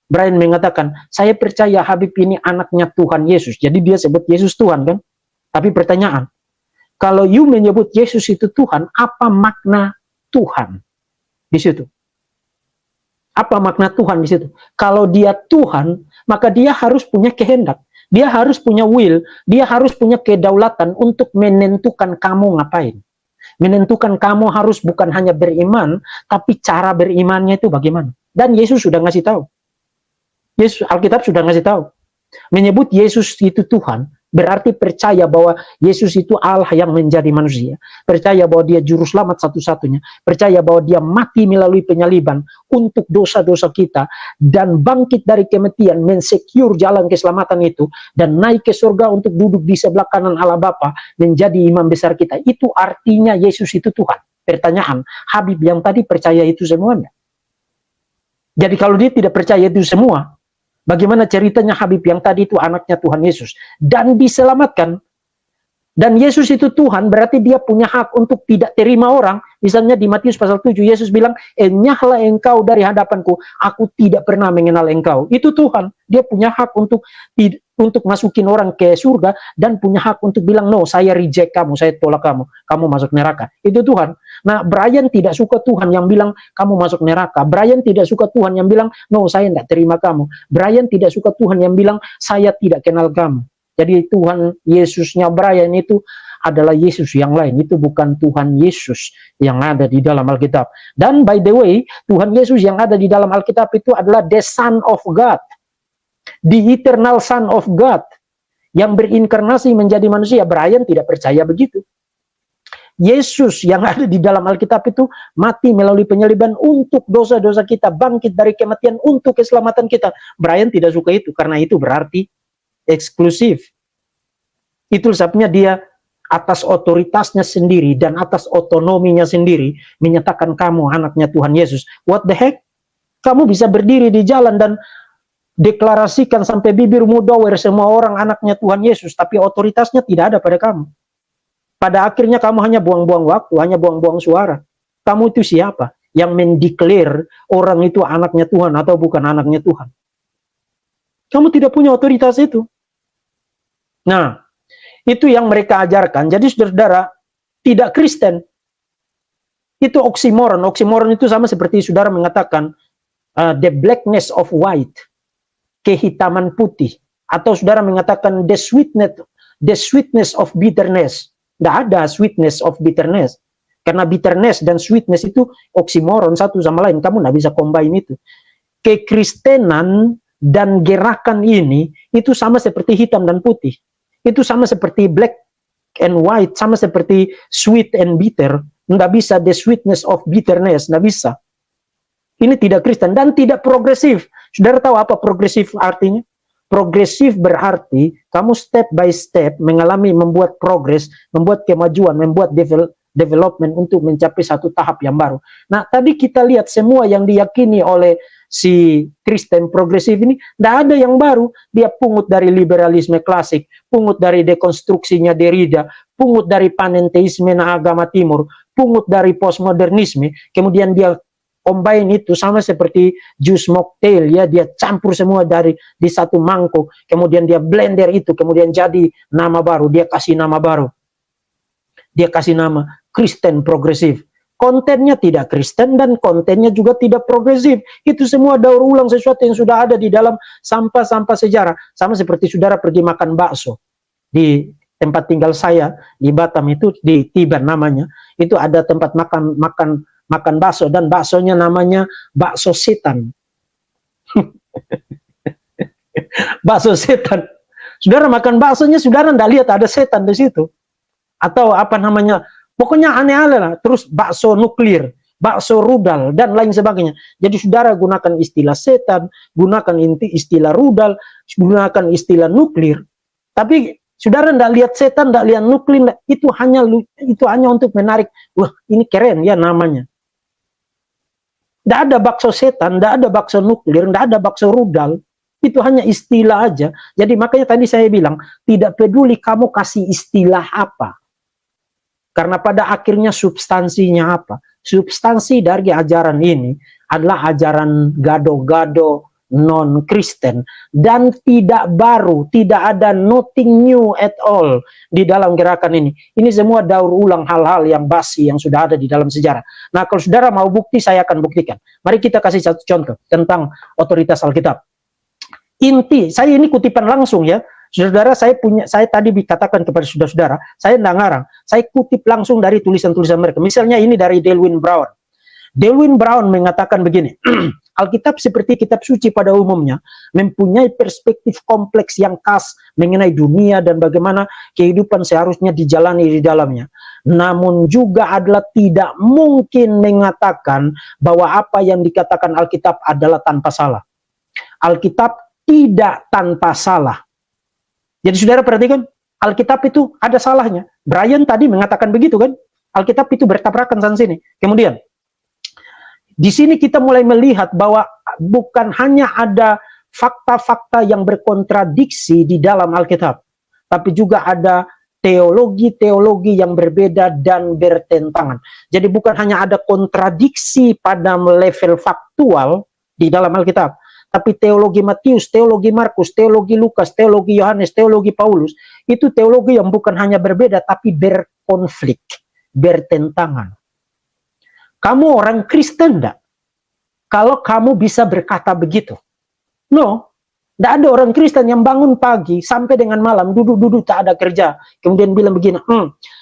Brian mengatakan, saya percaya Habib ini anaknya Tuhan Yesus. Jadi dia sebut Yesus Tuhan kan? Tapi pertanyaan, kalau you menyebut Yesus itu Tuhan, apa makna Tuhan di situ? Apa makna Tuhan di situ? Kalau dia Tuhan, maka dia harus punya kehendak. Dia harus punya will, dia harus punya kedaulatan untuk menentukan kamu ngapain. Menentukan kamu harus bukan hanya beriman, tapi cara berimannya itu bagaimana. Dan Yesus sudah ngasih tahu. Yesus, Alkitab sudah ngasih tahu. Menyebut Yesus itu Tuhan, berarti percaya bahwa Yesus itu Allah yang menjadi manusia. Percaya bahwa dia juru selamat satu-satunya. Percaya bahwa dia mati melalui penyaliban untuk dosa-dosa kita. Dan bangkit dari kematian, mensecure jalan keselamatan itu. Dan naik ke surga untuk duduk di sebelah kanan Allah Bapa, menjadi imam besar kita. Itu artinya Yesus itu Tuhan. Pertanyaan, Habib yang tadi percaya itu semuanya? Jadi kalau dia tidak percaya itu semua, bagaimana ceritanya Habib yang tadi itu anaknya Tuhan Yesus dan diselamatkan? Dan Yesus itu Tuhan, berarti dia punya hak untuk tidak terima orang. Misalnya di Matius pasal 7, Yesus bilang, enyahlah engkau dari hadapanku, aku tidak pernah mengenal engkau. Itu Tuhan, dia punya hak untuk masukin orang ke surga, dan punya hak untuk bilang, no, saya reject kamu, saya tolak kamu, kamu masuk neraka. Itu Tuhan. Nah, Brian tidak suka Tuhan yang bilang, kamu masuk neraka. Brian tidak suka Tuhan yang bilang, no, saya tidak terima kamu. Brian tidak suka Tuhan yang bilang, saya tidak kenal kamu. Jadi Tuhan Yesusnya Brian itu adalah Yesus yang lain. Itu bukan Tuhan Yesus yang ada di dalam Alkitab. Dan by the way, Tuhan Yesus yang ada di dalam Alkitab itu adalah the Son of God. The eternal Son of God. Yang berinkarnasi menjadi manusia. Brian tidak percaya begitu. Yesus yang ada di dalam Alkitab itu mati melalui penyaliban untuk dosa-dosa kita. Bangkit dari kematian untuk keselamatan kita. Brian tidak suka itu. Karena itu berarti eksklusif. Itu sebabnya dia atas otoritasnya sendiri dan atas otonominya sendiri menyatakan kamu anaknya Tuhan Yesus. What the heck? Kamu bisa berdiri di jalan dan deklarasikan sampai bibirmu dower semua orang anaknya Tuhan Yesus, tapi otoritasnya tidak ada pada kamu. Pada akhirnya kamu hanya buang-buang waktu, hanya buang-buang suara. Kamu itu siapa yang mendeklar orang itu anaknya Tuhan atau bukan anaknya Tuhan? Kamu tidak punya otoritas itu. Nah, itu yang mereka ajarkan. Jadi saudara, tidak Kristen. Itu oksimoron. Oksimoron itu sama seperti saudara mengatakan the blackness of white, kehitaman putih. Atau saudara mengatakan the sweetness of bitterness. Tidak ada sweetness of bitterness. Karena bitterness dan sweetness itu oksimoron satu sama lain. Kamu tidak bisa combine itu. Kekristenan dan gerakan ini itu sama seperti hitam dan putih. Itu sama seperti black and white, sama seperti sweet and bitter. Nggak bisa the sweetness of bitterness, nggak bisa. Ini tidak Kristen dan tidak progresif. Saudara tahu apa progresif artinya? Progresif berarti kamu step by step membuat progres, membuat kemajuan, membuat development untuk mencapai satu tahap yang baru. Nah, tadi kita lihat semua yang diyakini oleh si Kristen progresif ini, tidak ada yang baru. Dia pungut dari liberalisme klasik, pungut dari dekonstruksinya Derrida, pungut dari panenteisme agama timur, pungut dari postmodernisme, kemudian dia combine itu sama seperti jus mocktail, ya, dia campur semua di satu mangkok, kemudian dia blender itu, kemudian jadi nama baru, dia kasih nama baru. Dia kasih nama Kristen progresif. Kontennya tidak Kristen dan kontennya juga tidak progresif. Itu semua daur ulang sesuatu yang sudah ada di dalam sampah-sampah sejarah. Sama seperti saudara pergi makan bakso. Di tempat tinggal saya, di Batam itu, di Tiban namanya, itu ada tempat makan bakso, dan baksonya namanya bakso setan. Bakso setan. Saudara makan baksonya, saudara tidak lihat ada setan di situ. Atau apa namanya, pokoknya aneh-aneh lah. Terus bakso nuklir, bakso rudal, dan lain sebagainya. Jadi saudara gunakan istilah setan, gunakan istilah rudal, gunakan istilah nuklir. Tapi saudara tidak lihat setan, tidak lihat nuklir, itu hanya untuk menarik. Wah, ini keren ya namanya. Tidak ada bakso setan, tidak ada bakso nuklir, tidak ada bakso rudal. Itu hanya istilah aja. Jadi makanya tadi saya bilang, tidak peduli kamu kasih istilah apa. Karena pada akhirnya substansinya apa? Substansi dari ajaran ini adalah ajaran gado-gado non-Kristen. Dan tidak baru, tidak ada nothing new at all di dalam gerakan ini. Ini semua daur ulang hal-hal yang basi yang sudah ada di dalam sejarah. Nah, kalau saudara mau bukti, saya akan buktikan. Mari kita kasih satu contoh tentang otoritas Alkitab. Inti, saya ini kutipan langsung ya. Saudara, saya tadi dikatakan kepada saudara-saudara, saya tidak ngarang, saya kutip langsung dari tulisan-tulisan mereka. Misalnya ini dari Delwyn Brown. Delwyn Brown mengatakan begini, Alkitab seperti kitab suci pada umumnya mempunyai perspektif kompleks yang khas mengenai dunia dan bagaimana kehidupan seharusnya dijalani di dalamnya. Namun juga adalah tidak mungkin mengatakan bahwa apa yang dikatakan Alkitab adalah tanpa salah. Alkitab tidak tanpa salah. Jadi saudara perhatikan, Alkitab itu ada salahnya. Brian tadi mengatakan begitu kan? Alkitab itu bertabrakan sana sini. Kemudian, di sini kita mulai melihat bahwa bukan hanya ada fakta-fakta yang berkontradiksi di dalam Alkitab, tapi juga ada teologi-teologi yang berbeda dan bertentangan. Jadi bukan hanya ada kontradiksi pada level faktual di dalam Alkitab, tapi teologi Matius, teologi Markus, teologi Lukas, teologi Yohanes, teologi Paulus, itu teologi yang bukan hanya berbeda, tapi berkonflik, bertentangan. Kamu orang Kristen enggak? Kalau kamu bisa berkata begitu. No, tidak ada orang Kristen yang bangun pagi sampai dengan malam, duduk-duduk tak ada kerja. Kemudian bilang begini,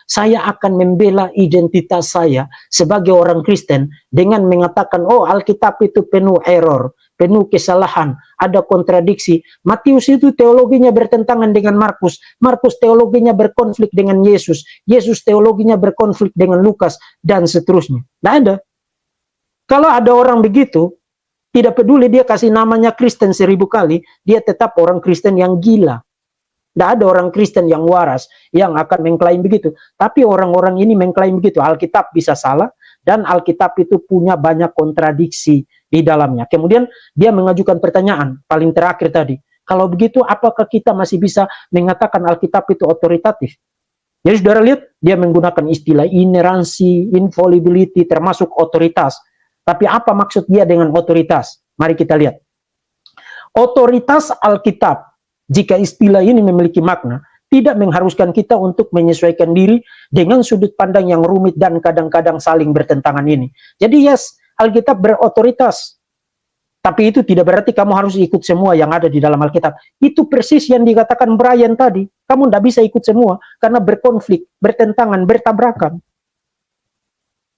saya akan membela identitas saya sebagai orang Kristen dengan mengatakan, oh Alkitab itu penuh error, penuh kesalahan, ada kontradiksi. Matius itu teologinya bertentangan dengan Markus, Markus teologinya berkonflik dengan Yesus, Yesus teologinya berkonflik dengan Lukas, dan seterusnya. Tidak ada. Kalau ada orang begitu, tidak peduli dia kasih namanya Kristen 1000 kali, dia tetap orang Kristen yang gila. Tidak ada orang Kristen yang waras yang akan mengklaim begitu. Tapi orang-orang ini mengklaim begitu. Alkitab bisa salah, dan Alkitab itu punya banyak kontradiksi di dalamnya. Kemudian dia mengajukan pertanyaan paling terakhir tadi. Kalau begitu, apakah kita masih bisa mengatakan Alkitab itu otoritatif? Jadi saudara lihat, dia menggunakan istilah ineransi, infallibility, termasuk otoritas. Tapi apa maksud dia dengan otoritas? Mari kita lihat. Otoritas Alkitab, jika istilah ini memiliki makna, tidak mengharuskan kita untuk menyesuaikan diri dengan sudut pandang yang rumit dan kadang-kadang saling bertentangan ini. Jadi yes, Alkitab berotoritas. Tapi itu tidak berarti kamu harus ikut semua yang ada di dalam Alkitab. Itu persis yang dikatakan Brian tadi. Kamu tidak bisa ikut semua karena berkonflik, bertentangan, bertabrakan.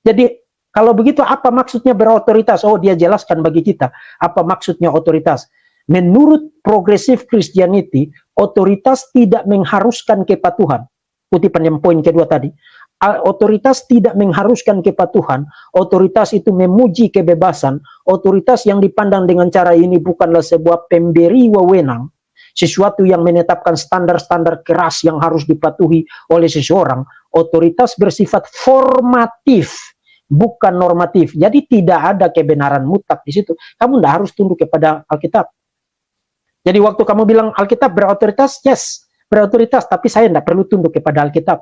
Jadi kalau begitu apa maksudnya berotoritas? Oh, dia jelaskan bagi kita apa maksudnya otoritas. Menurut progressive Christianity, otoritas tidak mengharuskan kepatuhan. Kutipan yang poin kedua tadi. Otoritas tidak mengharuskan kepatuhan. Otoritas itu memuji kebebasan. Otoritas yang dipandang dengan cara ini bukanlah sebuah pemberi wewenang, sesuatu yang menetapkan standar-standar keras yang harus dipatuhi oleh seseorang. Otoritas bersifat formatif, bukan normatif. Jadi tidak ada kebenaran mutlak di situ. Kamu tidak harus tunduk kepada Alkitab. Jadi waktu kamu bilang Alkitab berotoritas, yes, berotoritas, tapi saya tidak perlu tunduk kepada Alkitab.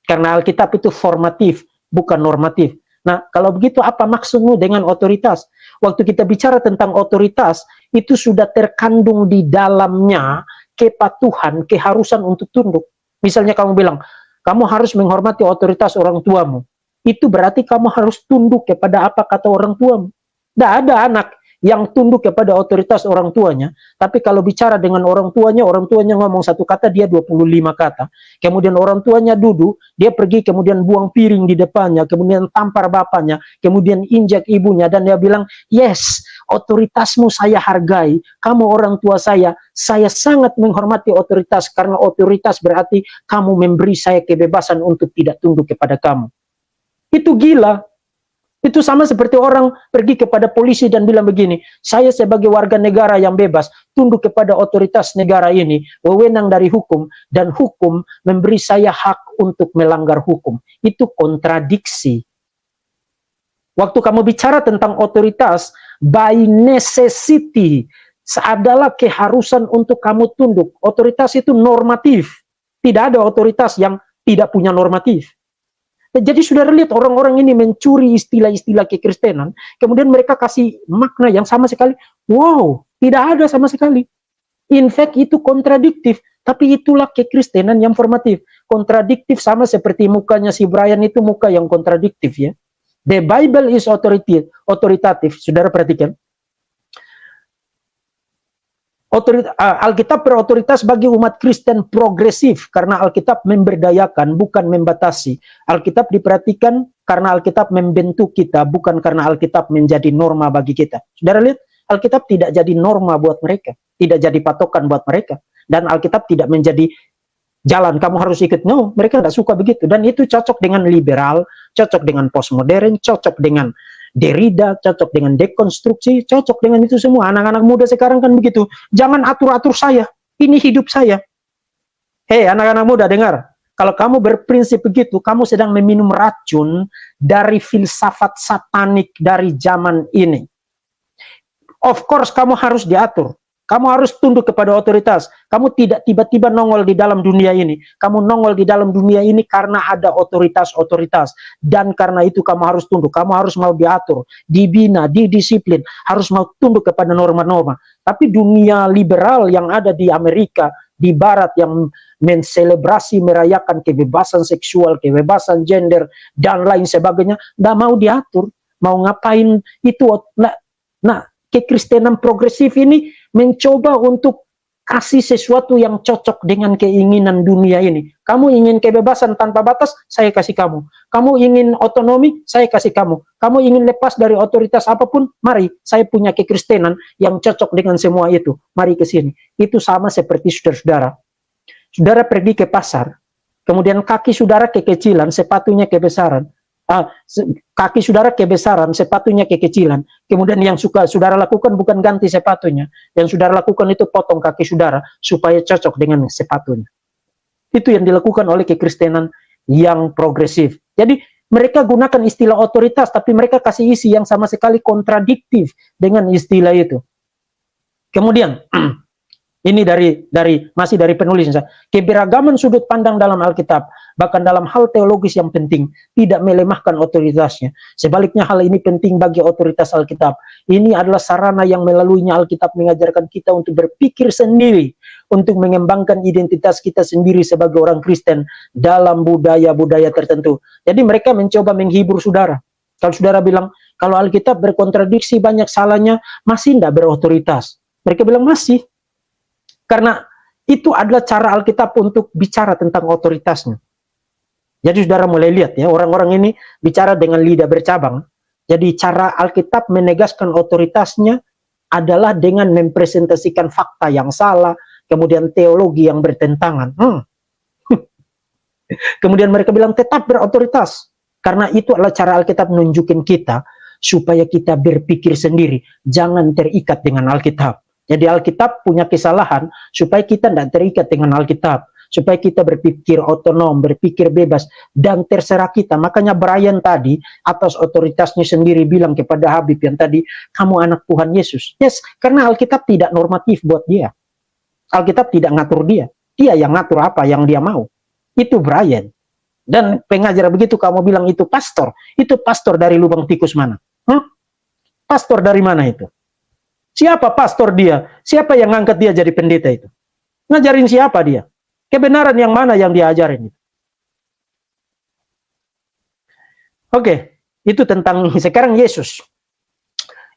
Karena Alkitab itu formatif, bukan normatif. Nah, kalau begitu apa maksudmu dengan otoritas? Waktu kita bicara tentang otoritas, itu sudah terkandung di dalamnya kepatuhan, keharusan untuk tunduk. Misalnya kamu bilang, kamu harus menghormati otoritas orang tuamu. Itu berarti kamu harus tunduk kepada apa kata orang tuamu. Tidak ada anak yang tunduk kepada otoritas orang tuanya, tapi kalau bicara dengan orang tuanya ngomong satu kata, dia 25 kata. Kemudian orang tuanya duduk, dia pergi kemudian buang piring di depannya, kemudian tampar bapaknya, kemudian injak ibunya, dan dia bilang, yes, otoritasmu saya hargai, kamu orang tua saya sangat menghormati otoritas, karena otoritas berarti kamu memberi saya kebebasan untuk tidak tunduk kepada kamu. Itu gila. Itu sama seperti orang pergi kepada polisi dan bilang begini, saya sebagai warga negara yang bebas, tunduk kepada otoritas negara ini, wewenang dari hukum, dan hukum memberi saya hak untuk melanggar hukum. Itu kontradiksi. Waktu kamu bicara tentang otoritas, by necessity, adalah keharusan untuk kamu tunduk. Otoritas itu normatif. Tidak ada otoritas yang tidak punya normatif. Jadi saudara lihat orang-orang ini mencuri istilah-istilah kekristenan, kemudian mereka kasih makna yang sama sekali, wow, tidak ada sama sekali. In fact itu kontradiktif, tapi itulah kekristenan yang formatif. Kontradiktif sama seperti mukanya si Brian itu muka yang kontradiktif ya. The Bible is otoritatif, saudara perhatikan. Alkitab berotoritas bagi umat Kristen progresif karena Alkitab memberdayakan, bukan membatasi. Alkitab diperhatikan karena Alkitab membentuk kita, bukan karena Alkitab menjadi norma bagi kita. Saudara lihat, Alkitab tidak jadi norma buat mereka, tidak jadi patokan buat mereka, dan Alkitab tidak menjadi jalan kamu harus ikut. No, mereka tidak suka begitu, dan itu cocok dengan liberal, cocok dengan postmodern, cocok dengan Derrida, cocok dengan dekonstruksi, cocok dengan itu semua. Anak-anak muda sekarang kan begitu. Jangan atur-atur saya. Ini hidup saya. Hei anak-anak muda dengar. Kalau kamu berprinsip begitu, kamu sedang meminum racun dari filsafat satanik dari zaman ini. Of course kamu harus diatur. Kamu harus tunduk kepada otoritas. Kamu tidak tiba-tiba nongol di dalam dunia ini. Kamu nongol di dalam dunia ini karena ada otoritas-otoritas. Dan karena itu kamu harus tunduk. Kamu harus mau diatur, dibina, didisiplin. Harus mau tunduk kepada norma-norma. Tapi dunia liberal yang ada di Amerika, di Barat, yang menselebrasi, merayakan kebebasan seksual, kebebasan gender, dan lain sebagainya, nggak mau diatur. Mau ngapain itu? Nah, kekristenan progresif ini mencoba untuk kasih sesuatu yang cocok dengan keinginan dunia ini. Kamu ingin kebebasan tanpa batas, saya kasih kamu. Kamu ingin otonomi, saya kasih kamu. Kamu ingin lepas dari otoritas apapun, mari, saya punya kekristenan yang cocok dengan semua itu. Mari ke sini. Itu sama seperti saudara-saudara. Saudara pergi ke pasar, kemudian kaki saudara kekecilan, sepatunya kebesaran. Kaki saudara kebesaran, sepatunya kekecilan. Kemudian yang suka saudara lakukan bukan ganti sepatunya. Yang saudara lakukan itu potong kaki saudara supaya cocok dengan sepatunya. Itu yang dilakukan oleh kekristenan yang progresif. Jadi mereka gunakan istilah otoritas, tapi mereka kasih isi yang sama sekali kontradiktif dengan istilah itu. Kemudian ini masih dari penulisnya. Keberagaman sudut pandang dalam Alkitab, bahkan dalam hal teologis yang penting, tidak melemahkan otoritasnya. Sebaliknya hal ini penting bagi otoritas Alkitab. Ini adalah sarana yang melaluinya Alkitab mengajarkan kita untuk berpikir sendiri, untuk mengembangkan identitas kita sendiri sebagai orang Kristen dalam budaya-budaya tertentu. Jadi mereka mencoba menghibur saudara. Kalau saudara bilang, kalau Alkitab berkontradiksi, banyak salahnya, masih tidak berotoritas. Mereka bilang masih. Karena itu adalah cara Alkitab untuk bicara tentang otoritasnya. Jadi saudara mulai lihat ya, orang-orang ini bicara dengan lidah bercabang. Jadi cara Alkitab menegaskan otoritasnya adalah dengan mempresentasikan fakta yang salah, kemudian teologi yang bertentangan. Kemudian mereka bilang tetap berotoritas. Karena itu adalah cara Alkitab menunjukkan kita supaya kita berpikir sendiri, jangan terikat dengan Alkitab. Jadi Alkitab punya kesalahan supaya kita tidak terikat dengan Alkitab, supaya kita berpikir otonom, berpikir bebas, dan terserah kita. Makanya Brian tadi atas otoritasnya sendiri bilang kepada Habib yang tadi, kamu anak Tuhan Yesus. Yes, karena Alkitab tidak normatif buat dia. Alkitab tidak ngatur dia. Dia yang ngatur apa yang dia mau. Itu Brian. Dan pengajar begitu kamu bilang itu pastor dari lubang tikus mana? Pastor dari mana itu? Siapa pastor dia? Siapa yang ngangkat dia jadi pendeta itu? Ngajarin siapa dia? Kebenaran yang mana yang dia ajarin? Oke, itu tentang sekarang Yesus.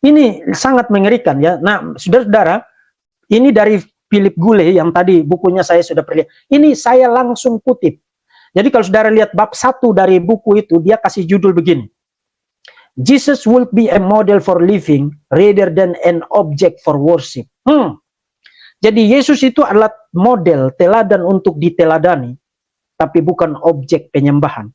Ini sangat mengerikan ya. Nah, saudara-saudara, ini dari Philip Gule yang tadi bukunya saya sudah perlihat. Ini saya langsung kutip. Jadi kalau saudara lihat bab 1 dari buku itu, dia kasih judul begini. Jesus will be a model for living rather than an object for worship. Jadi Yesus itu adalah model, teladan untuk diteladani, tapi bukan objek penyembahan.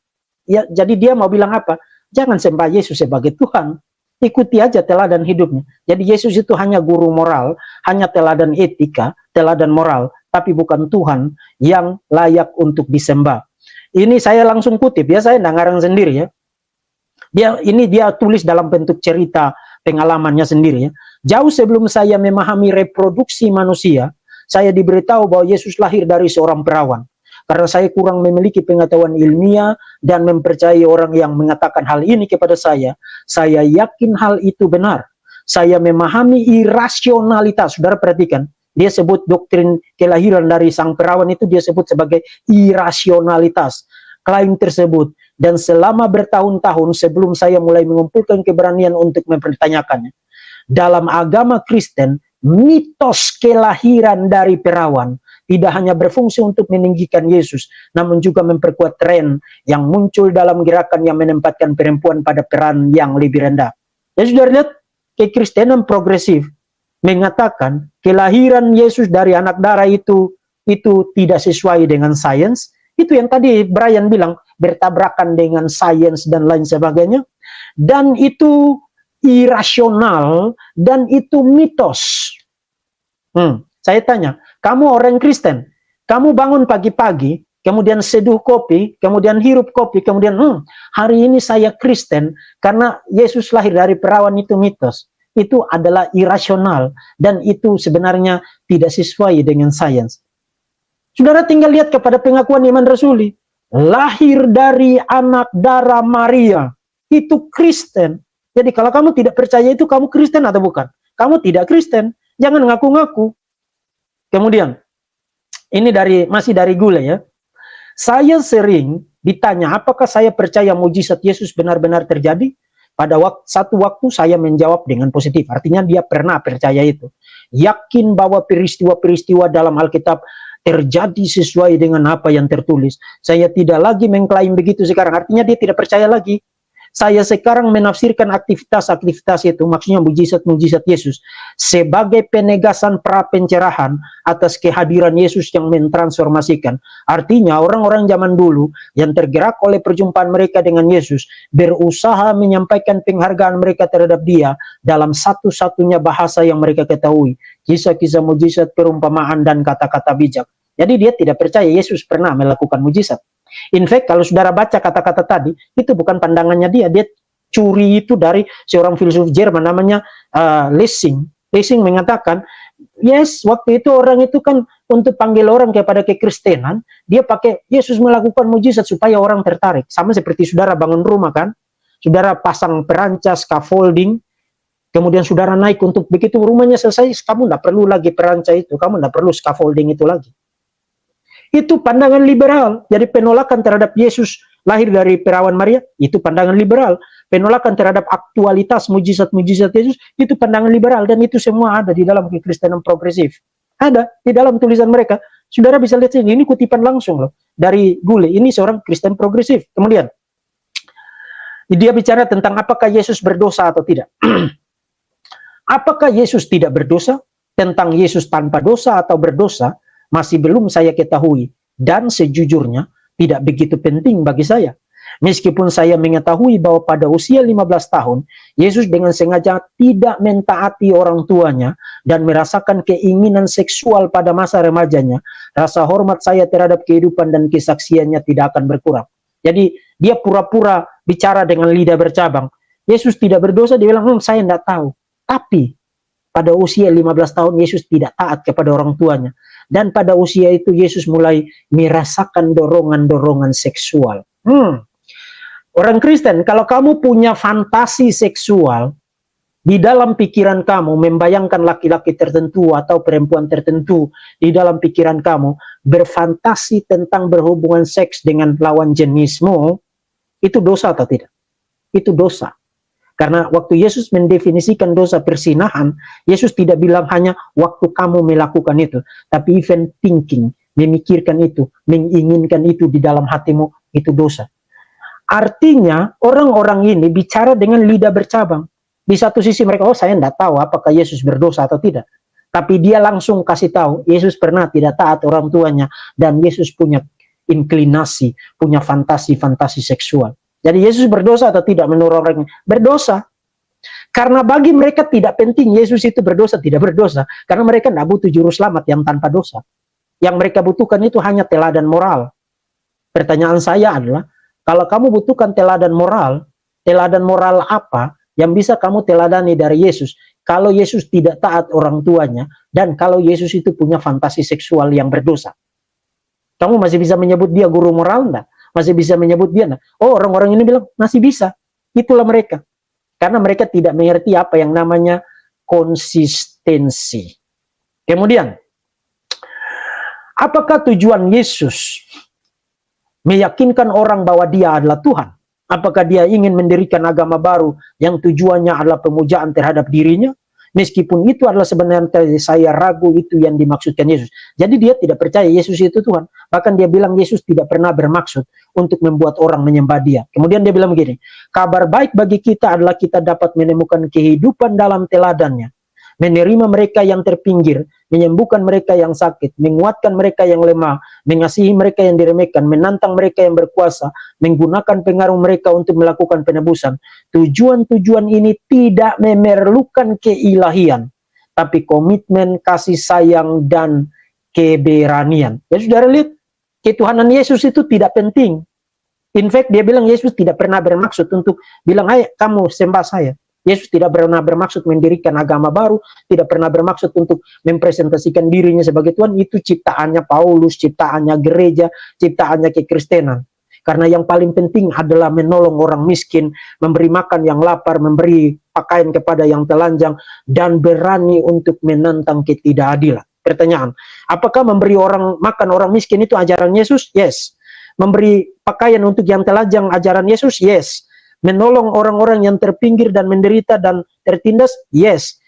Ya, jadi dia mau bilang apa? Jangan sembah Yesus sebagai Tuhan. Ikuti aja teladan hidupnya. Jadi Yesus itu hanya guru moral, hanya teladan etika, teladan moral, tapi bukan Tuhan yang layak untuk disembah. Ini saya langsung kutip ya, saya nggak ngarang sendiri ya. Dia tulis dalam bentuk cerita pengalamannya sendiri ya. Jauh sebelum saya memahami reproduksi manusia, saya diberitahu bahwa Yesus lahir dari seorang perawan. Karena saya kurang memiliki pengetahuan ilmiah dan mempercayai orang yang mengatakan hal ini kepada saya yakin hal itu benar. Saya memahami irasionalitas. Saudara perhatikan, dia sebut doktrin kelahiran dari sang perawan itu dia sebut sebagai irasionalitas. Klaim tersebut, dan selama bertahun-tahun sebelum saya mulai mengumpulkan keberanian untuk mempertanyakannya, dalam agama Kristen, mitos kelahiran dari perawan tidak hanya berfungsi untuk meninggikan Yesus, namun juga memperkuat tren yang muncul dalam gerakan yang menempatkan perempuan pada peran yang lebih rendah. Ya sudah lihat, kekristenan progresif mengatakan kelahiran Yesus dari anak darah itu tidak sesuai dengan sains. Itu yang tadi Brian bilang, bertabrakan dengan sains dan lain sebagainya. Dan itu irasional, dan itu mitos. Saya tanya, kamu orang Kristen, kamu bangun pagi-pagi, kemudian seduh kopi, kemudian hirup kopi, kemudian hari ini saya Kristen, karena Yesus lahir dari perawan itu mitos. itu adalah irasional dan itu sebenarnya tidak sesuai dengan sains. Saudara tinggal lihat kepada pengakuan iman rasuli. Lahir dari anak darah Maria, itu Kristen. Jadi kalau kamu tidak percaya itu, kamu Kristen atau bukan? Kamu tidak Kristen, jangan ngaku-ngaku. Kemudian, ini masih dari Gule ya. Saya sering ditanya, apakah saya percaya mujizat Yesus benar-benar terjadi? Pada satu waktu saya menjawab dengan positif. Artinya dia pernah percaya itu. Yakin bahwa peristiwa-peristiwa dalam Alkitab terjadi sesuai dengan apa yang tertulis. Saya tidak lagi mengklaim begitu sekarang. Artinya dia tidak percaya lagi. Saya sekarang menafsirkan aktivitas-aktivitas itu, maksudnya mujizat-mujizat Yesus, sebagai penegasan pra-pencerahan atas kehadiran Yesus yang mentransformasikan. Artinya orang-orang zaman dulu yang tergerak oleh perjumpaan mereka dengan Yesus, berusaha menyampaikan penghargaan mereka terhadap dia dalam satu-satunya bahasa yang mereka ketahui. Kisah-kisah mujizat, perumpamaan, dan kata-kata bijak. Jadi dia tidak percaya Yesus pernah melakukan mujizat. In fact, kalau saudara baca kata-kata tadi, itu bukan pandangannya dia curi itu dari seorang filsuf Jerman namanya Lessing. Lessing mengatakan, yes, waktu itu orang itu kan untuk panggil orang kepada kekristenan, dia pakai Yesus melakukan mujizat supaya orang tertarik. Sama seperti saudara bangun rumah kan, saudara pasang perancas, scaffolding, kemudian saudara naik untuk begitu rumahnya selesai, kamu tidak perlu lagi perancas itu, kamu tidak perlu scaffolding itu lagi. Itu pandangan liberal. Jadi penolakan terhadap Yesus lahir dari perawan Maria, itu pandangan liberal. Penolakan terhadap aktualitas mujizat-mujizat Yesus, itu pandangan liberal. Dan itu semua ada di dalam kekristenan progresif. Ada di dalam tulisan mereka. Saudara bisa lihat sini, ini kutipan langsung loh dari Gule. Ini seorang Kristen progresif. Kemudian dia bicara tentang apakah Yesus berdosa atau tidak. Apakah Yesus tidak berdosa? Tentang Yesus tanpa dosa atau berdosa, masih belum saya ketahui, dan sejujurnya tidak begitu penting bagi saya. Meskipun saya mengetahui bahwa pada usia 15 tahun, Yesus dengan sengaja tidak mentaati orang tuanya dan merasakan keinginan seksual pada masa remajanya, rasa hormat saya terhadap kehidupan dan kesaksiannya tidak akan berkurang. Jadi dia pura-pura bicara dengan lidah bercabang. Yesus tidak berdosa, dia bilang, saya tidak tahu. Tapi pada usia 15 tahun Yesus tidak taat kepada orang tuanya. Dan pada usia itu Yesus mulai merasakan dorongan-dorongan seksual. Orang Kristen, kalau kamu punya fantasi seksual, di dalam pikiran kamu membayangkan laki-laki tertentu atau perempuan tertentu, di dalam pikiran kamu berfantasi tentang berhubungan seks dengan lawan jenismu, itu dosa atau tidak? Itu dosa. Karena waktu Yesus mendefinisikan dosa persinahan, Yesus tidak bilang hanya waktu kamu melakukan itu, tapi even thinking, memikirkan itu, menginginkan itu di dalam hatimu, itu dosa. Artinya orang-orang ini bicara dengan lidah bercabang. Di satu sisi mereka, saya tidak tahu apakah Yesus berdosa atau tidak. Tapi dia langsung kasih tahu, Yesus pernah tidak taat orang tuanya, dan Yesus punya inklinasi, punya fantasi-fantasi seksual. Jadi Yesus berdosa atau tidak menurut orang ini? Berdosa. Karena bagi mereka tidak penting Yesus itu berdosa, tidak berdosa. Karena mereka tidak butuh juru selamat yang tanpa dosa. Yang mereka butuhkan itu hanya teladan moral. Pertanyaan saya adalah, kalau kamu butuhkan teladan moral apa yang bisa kamu teladani dari Yesus? Kalau Yesus tidak taat orang tuanya, dan kalau Yesus itu punya fantasi seksual yang berdosa. Kamu masih bisa menyebut dia guru moral enggak? Masih bisa menyebut dia enggak? Oh, orang-orang ini bilang, masih bisa. Itulah mereka. Karena mereka tidak mengerti apa yang namanya konsistensi. Kemudian, apakah tujuan Yesus meyakinkan orang bahwa dia adalah Tuhan? Apakah dia ingin mendirikan agama baru yang tujuannya adalah pemujaan terhadap dirinya? Meskipun itu adalah sebenarnya saya ragu itu yang dimaksudkan Yesus. Jadi dia tidak percaya Yesus itu Tuhan. Bahkan dia bilang Yesus tidak pernah bermaksud untuk membuat orang menyembah dia. Kemudian dia bilang begini, kabar baik bagi kita adalah kita dapat menemukan kehidupan dalam teladannya. Menerima mereka yang terpinggir, menyembuhkan mereka yang sakit, menguatkan mereka yang lemah, mengasihi mereka yang diremehkan, menantang mereka yang berkuasa, menggunakan pengaruh mereka untuk melakukan penebusan. Tujuan-tujuan ini tidak memerlukan keilahian, tapi komitmen, kasih sayang, dan keberanian. Ya saudara lihat, ketuhanan Yesus itu tidak penting. In fact, dia bilang Yesus tidak pernah bermaksud untuk bilang, ayo kamu sembah saya. Yesus tidak pernah bermaksud mendirikan agama baru, tidak pernah bermaksud untuk mempresentasikan dirinya sebagai Tuhan. Itu ciptaannya Paulus, ciptaannya gereja, ciptaannya kekristenan. Karena yang paling penting adalah menolong orang miskin, memberi makan yang lapar, memberi pakaian kepada yang telanjang, dan berani untuk menentang ketidakadilan. Pertanyaan, apakah memberi makan orang miskin itu ajaran Yesus? Yes. Memberi pakaian untuk yang telanjang ajaran Yesus? Yes. Menolong orang-orang yang terpinggir dan menderita dan tertindas? Yes.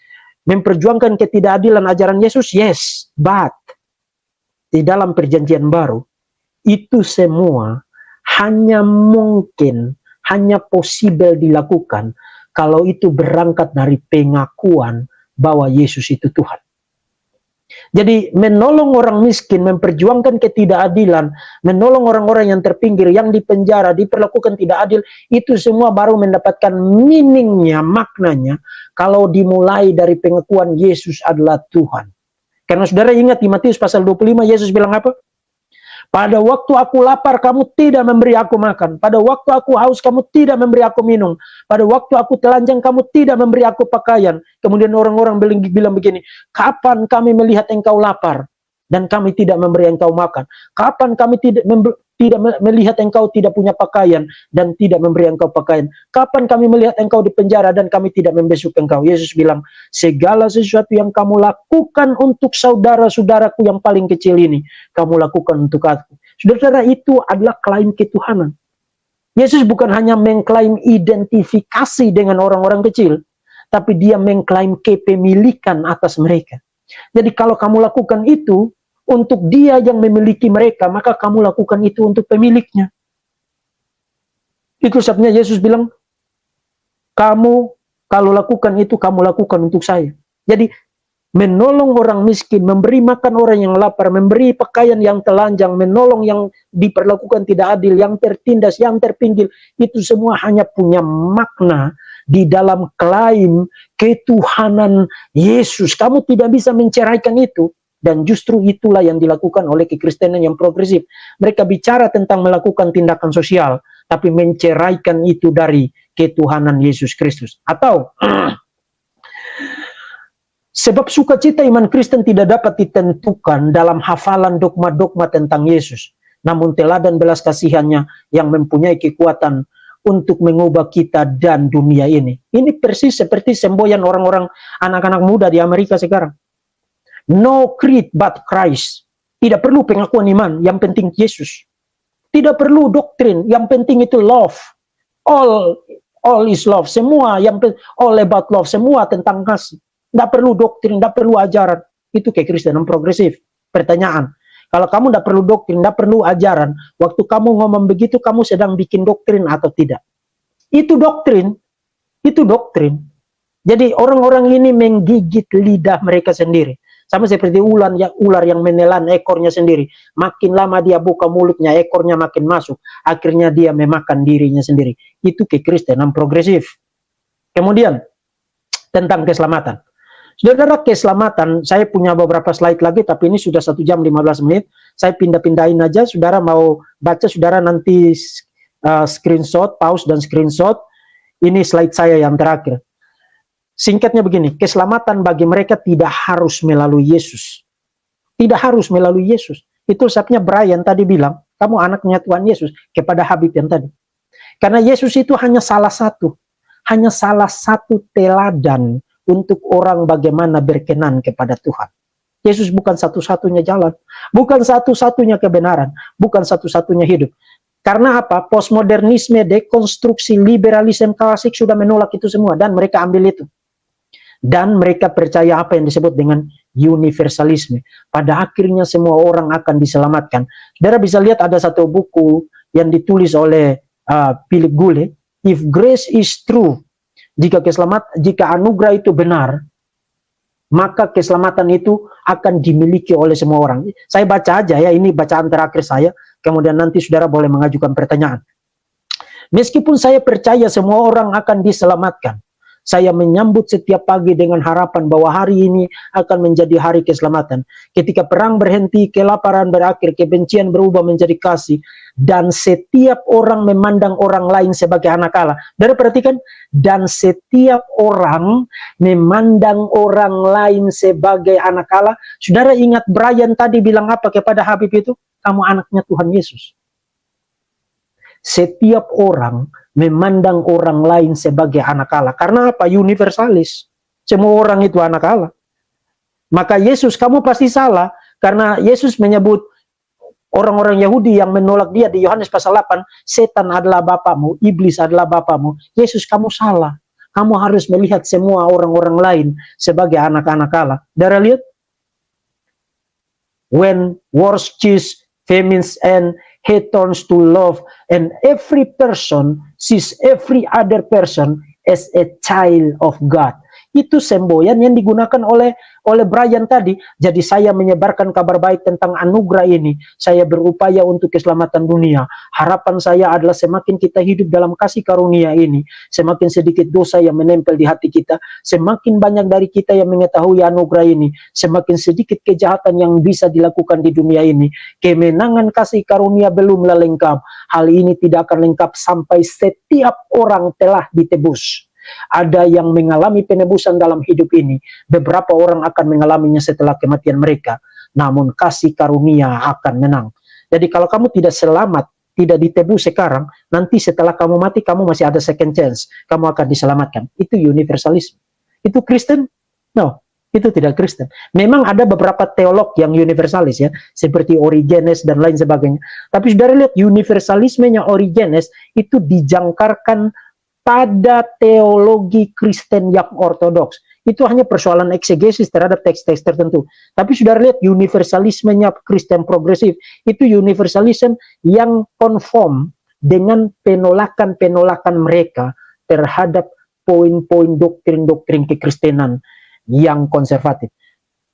Memperjuangkan ketidakadilan ajaran Yesus? Yes. But di dalam perjanjian baru, itu semua hanya mungkin, hanya possible dilakukan kalau itu berangkat dari pengakuan bahwa Yesus itu Tuhan. Jadi menolong orang miskin, memperjuangkan ketidakadilan, menolong orang-orang yang terpinggir, yang dipenjara, diperlakukan tidak adil, itu semua baru mendapatkan meaningnya, maknanya, kalau dimulai dari pengakuan Yesus adalah Tuhan. Karena saudara ingat di Matius pasal 25, Yesus bilang apa? Pada waktu aku lapar, kamu tidak memberi aku makan. Pada waktu aku haus, kamu tidak memberi aku minum. Pada waktu aku telanjang, kamu tidak memberi aku pakaian. Kemudian orang-orang bilang begini, kapan kami melihat engkau lapar dan kami tidak memberi engkau makan? Kapan kami tidak melihat engkau tidak punya pakaian dan tidak memberi engkau pakaian? Kapan kami melihat engkau di penjara dan kami tidak membesuk engkau? Yesus bilang, segala sesuatu yang kamu lakukan untuk saudara-saudaraku yang paling kecil ini, kamu lakukan untuk aku. Saudara, itu adalah klaim ketuhanan. Yesus bukan hanya mengklaim identifikasi dengan orang-orang kecil, tapi dia mengklaim kepemilikan atas mereka. Jadi kalau kamu lakukan itu untuk dia yang memiliki mereka, maka kamu lakukan itu untuk pemiliknya. Itu sebabnya Yesus bilang, kamu kalau lakukan itu, kamu lakukan untuk saya. Jadi menolong orang miskin, memberi makan orang yang lapar, memberi pakaian yang telanjang, menolong yang diperlakukan tidak adil, yang tertindas, yang terpinggir, itu semua hanya punya makna di dalam klaim ketuhanan Yesus. Kamu tidak bisa menceraikan itu. Dan justru itulah yang dilakukan oleh kekristenan yang progresif. Mereka bicara tentang melakukan tindakan sosial, tapi menceraikan itu dari ketuhanan Yesus Kristus. Atau sebab sukacita iman Kristen tidak dapat ditentukan dalam hafalan dogma-dogma tentang Yesus, namun teladan belas kasihannya yang mempunyai kekuatan untuk mengubah kita dan dunia ini. Ini persis seperti semboyan orang-orang anak-anak muda di Amerika sekarang. No creed but Christ. Tidak perlu pengakuan iman, yang penting Yesus. Tidak perlu doktrin, yang penting itu love. All is love. Semua all about love, semua tentang kasih. Tidak perlu doktrin, tidak perlu ajaran. Itu kekristenan progresif. Pertanyaan, kalau kamu tidak perlu doktrin, tidak perlu ajaran, waktu kamu ngomong begitu, kamu sedang bikin doktrin atau tidak? Itu doktrin. Itu doktrin. Jadi orang-orang ini menggigit lidah mereka sendiri. Sama seperti ular yang menelan ekornya sendiri. Makin lama dia buka mulutnya, ekornya makin masuk. Akhirnya dia memakan dirinya sendiri. Itu kekristenan progresif. Kemudian, tentang keselamatan. Saudara, keselamatan, saya punya beberapa slide lagi, tapi ini sudah 1 jam 15 menit. Saya pindah-pindahin aja. Saudara mau baca, saudara nanti screenshot, pause dan screenshot. Ini slide saya yang terakhir. Singkatnya begini, keselamatan bagi mereka tidak harus melalui Yesus. Tidak harus melalui Yesus. Itu sebabnya Brian tadi bilang, kamu anaknya Tuhan Yesus, kepada Habib yang tadi. Karena Yesus itu hanya salah satu teladan untuk orang bagaimana berkenan kepada Tuhan. Yesus bukan satu-satunya jalan, bukan satu-satunya kebenaran, bukan satu-satunya hidup. Karena apa? Postmodernisme, dekonstruksi, liberalisme klasik sudah menolak itu semua, dan mereka ambil itu. Dan mereka percaya apa yang disebut dengan universalisme. Pada akhirnya semua orang akan diselamatkan. Saudara bisa lihat ada satu buku yang ditulis oleh Philip Gould, If Grace is True, jika anugerah itu benar, maka keselamatan itu akan dimiliki oleh semua orang. Saya baca aja ya, ini bacaan terakhir saya, kemudian nanti saudara boleh mengajukan pertanyaan. Meskipun saya percaya semua orang akan diselamatkan, Saya menyambut setiap pagi dengan harapan bahwa hari ini akan menjadi hari keselamatan. Ketika perang berhenti, kelaparan berakhir, kebencian berubah menjadi kasih, dan setiap orang memandang orang lain sebagai anak Allah. Saudara perhatikan, dan setiap orang memandang orang lain sebagai anak Allah. Saudara ingat Brian tadi bilang apa kepada Habib itu? Kamu anaknya Tuhan Yesus. Setiap orang memandang orang lain sebagai anak Allah. Karena apa? Universalis. Semua orang itu anak Allah. Maka Yesus, kamu pasti salah. Karena Yesus menyebut orang-orang Yahudi yang menolak dia di Yohanes pasal 8, setan adalah bapamu, iblis adalah bapamu. Yesus, kamu salah. Kamu harus melihat semua orang-orang lain sebagai anak-anak Allah. Saudara lihat? When wars cease, famines and hate turns to love, and every person sees every other person as a child of God. Itu semboyan yang digunakan oleh Brian tadi. Jadi saya menyebarkan kabar baik tentang anugerah ini. Saya berupaya untuk keselamatan dunia. Harapan saya adalah semakin kita hidup dalam kasih karunia ini, semakin sedikit dosa yang menempel di hati kita, semakin banyak dari kita yang mengetahui anugerah ini, semakin sedikit kejahatan yang bisa dilakukan di dunia ini. Kemenangan kasih karunia belumlah lengkap. Hal ini tidak akan lengkap sampai setiap orang telah ditebus. Ada yang mengalami penebusan dalam hidup ini. Beberapa orang akan mengalaminya setelah kematian mereka. Namun kasih karunia akan menang. Jadi kalau kamu tidak selamat, tidak ditebus sekarang, nanti setelah kamu mati, kamu masih ada second chance. Kamu akan diselamatkan. Itu universalisme. Itu Kristen? No, itu tidak Kristen. Memang ada beberapa teolog yang universalis ya, seperti Origenes dan lain sebagainya. Tapi saudara lihat, universalismenya Origenes itu dijangkarkan pada teologi Kristen yang ortodoks. Itu hanya persoalan eksegesis terhadap teks-teks tertentu. Tapi saudara lihat, universalismenya Kristen progresif itu universalisme yang konform dengan penolakan-penolakan mereka terhadap poin-poin doktrin-doktrin kekristenan yang konservatif.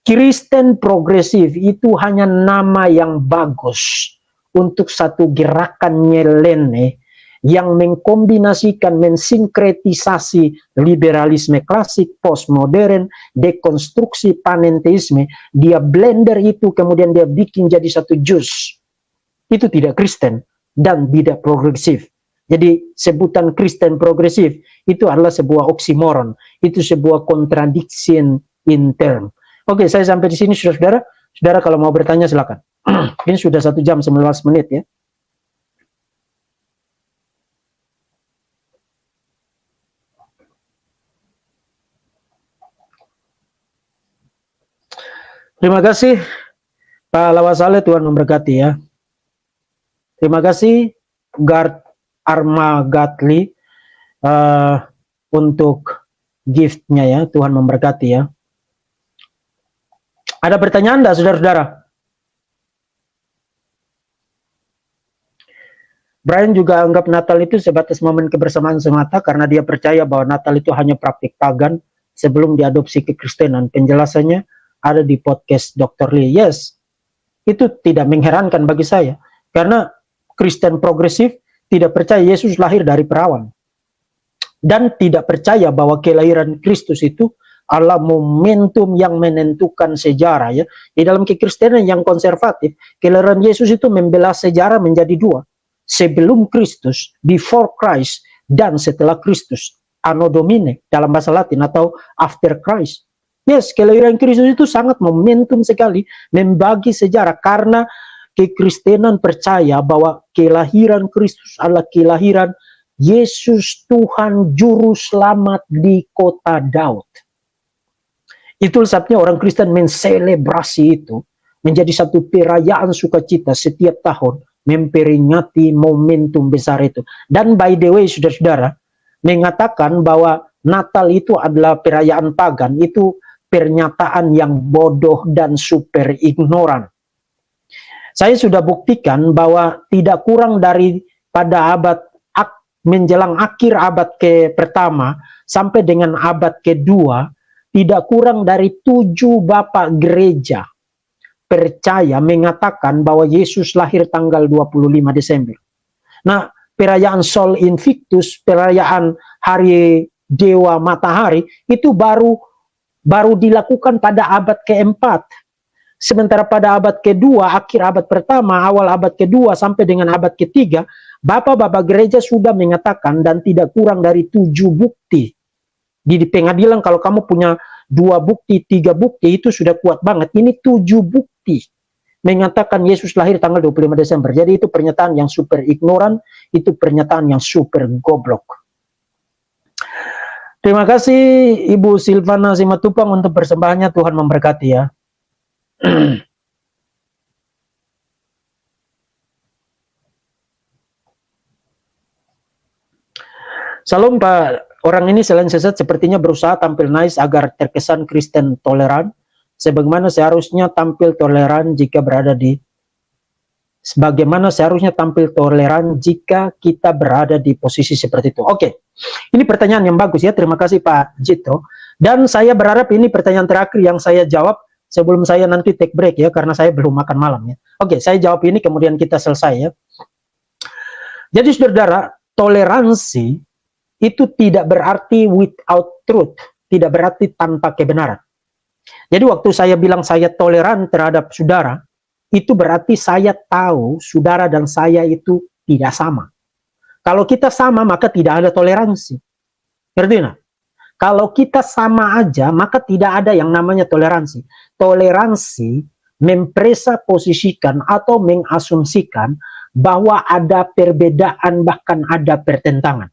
Kristen progresif itu hanya nama yang bagus untuk satu gerakan nyeleneh yang mengkombinasikan, mensinkretisasi liberalisme klasik, postmodern, dekonstruksi panenteisme. Dia blender itu, kemudian dia bikin jadi satu jus. Itu tidak Kristen dan tidak progresif. Jadi sebutan Kristen progresif itu adalah sebuah oksimoron. Itu sebuah contradiction in term. Oke, saya sampai di sini, saudara-saudara. Saudara kalau mau bertanya silakan. Ini sudah 1 jam 19 menit ya. Terima kasih Pak Lawasale, Tuhan memberkati ya. Terima kasih Gard Armagatli untuk giftnya ya, Tuhan memberkati ya. Ada pertanyaan enggak saudara-saudara? Brian juga anggap Natal itu sebatas momen kebersamaan semata karena dia percaya bahwa Natal itu hanya praktik pagan sebelum diadopsi kekristenan. Penjelasannya ada di podcast Dr. Lee. Yes, itu tidak mengherankan bagi saya. Karena Kristen progresif tidak percaya Yesus lahir dari perawan. Dan tidak percaya bahwa kelahiran Kristus itu adalah momentum yang menentukan sejarah. Ya. Di dalam kekristenan yang konservatif, kelahiran Yesus itu membelah sejarah menjadi 2. Sebelum Kristus, before Christ, dan setelah Kristus. Anno Domini dalam bahasa Latin, atau after Christ. Yes, kelahiran Kristus itu sangat momentum sekali membagi sejarah karena kekristenan percaya bahwa kelahiran Kristus adalah kelahiran Yesus Tuhan Juru Selamat di kota Daud. Itu sebabnya orang Kristen menselebrasi itu menjadi satu perayaan sukacita setiap tahun memperingati momentum besar itu. Dan by the way, saudara-saudara, mengatakan bahwa Natal itu adalah perayaan pagan, itu pernyataan yang bodoh dan super ignoran. Saya sudah buktikan bahwa tidak kurang dari pada menjelang akhir abad ke-1 sampai dengan abad ke-2, tidak kurang dari 7 bapak gereja percaya mengatakan bahwa Yesus lahir tanggal 25 Desember. Nah, perayaan Sol Invictus, perayaan hari dewa matahari itu baru dilakukan pada abad keempat. Sementara pada abad kedua, akhir abad pertama, awal abad kedua sampai dengan abad ketiga, bapak-bapak gereja sudah mengatakan dan tidak kurang dari 7 bukti. Di pengadilan kalau kamu punya 2 bukti, 3 bukti itu sudah kuat banget. Ini 7 bukti mengatakan Yesus lahir tanggal 25 Desember. Jadi itu pernyataan yang super ignoran, itu pernyataan yang super goblok. Terima kasih Ibu Silvana Simatupang untuk persembahannya. Tuhan memberkati ya. Salam Pak, orang ini selain sesat sepertinya berusaha tampil nice agar terkesan Kristen toleran, sebagaimana seharusnya tampil toleran jika kita berada di posisi seperti itu. Oke, ini pertanyaan yang bagus ya, terima kasih Pak Jito. Dan saya berharap ini pertanyaan terakhir yang saya jawab sebelum saya nanti take break ya, karena saya belum makan malam ya. Oke, saya jawab ini kemudian kita selesai ya. Jadi saudara, toleransi itu tidak berarti without truth, tidak berarti tanpa kebenaran. Jadi waktu saya bilang saya toleran terhadap saudara, itu berarti saya tahu saudara dan saya itu tidak sama. Kalau kita sama maka tidak ada toleransi. Ngerti nggak? Kalau kita sama aja, maka tidak ada yang namanya toleransi. Toleransi mempresaposisikan atau mengasumsikan bahwa ada perbedaan, bahkan ada pertentangan.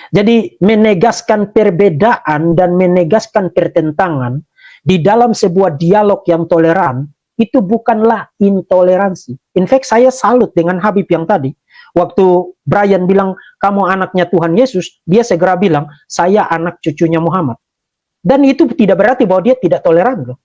Jadi menegaskan perbedaan dan menegaskan pertentangan di dalam sebuah dialog yang toleran, itu bukanlah intoleransi. In fact, saya salut dengan Habib yang tadi. Waktu Brian bilang, kamu anaknya Tuhan Yesus, dia segera bilang, saya anak cucunya Muhammad. Dan itu tidak berarti bahwa dia tidak toleran loh.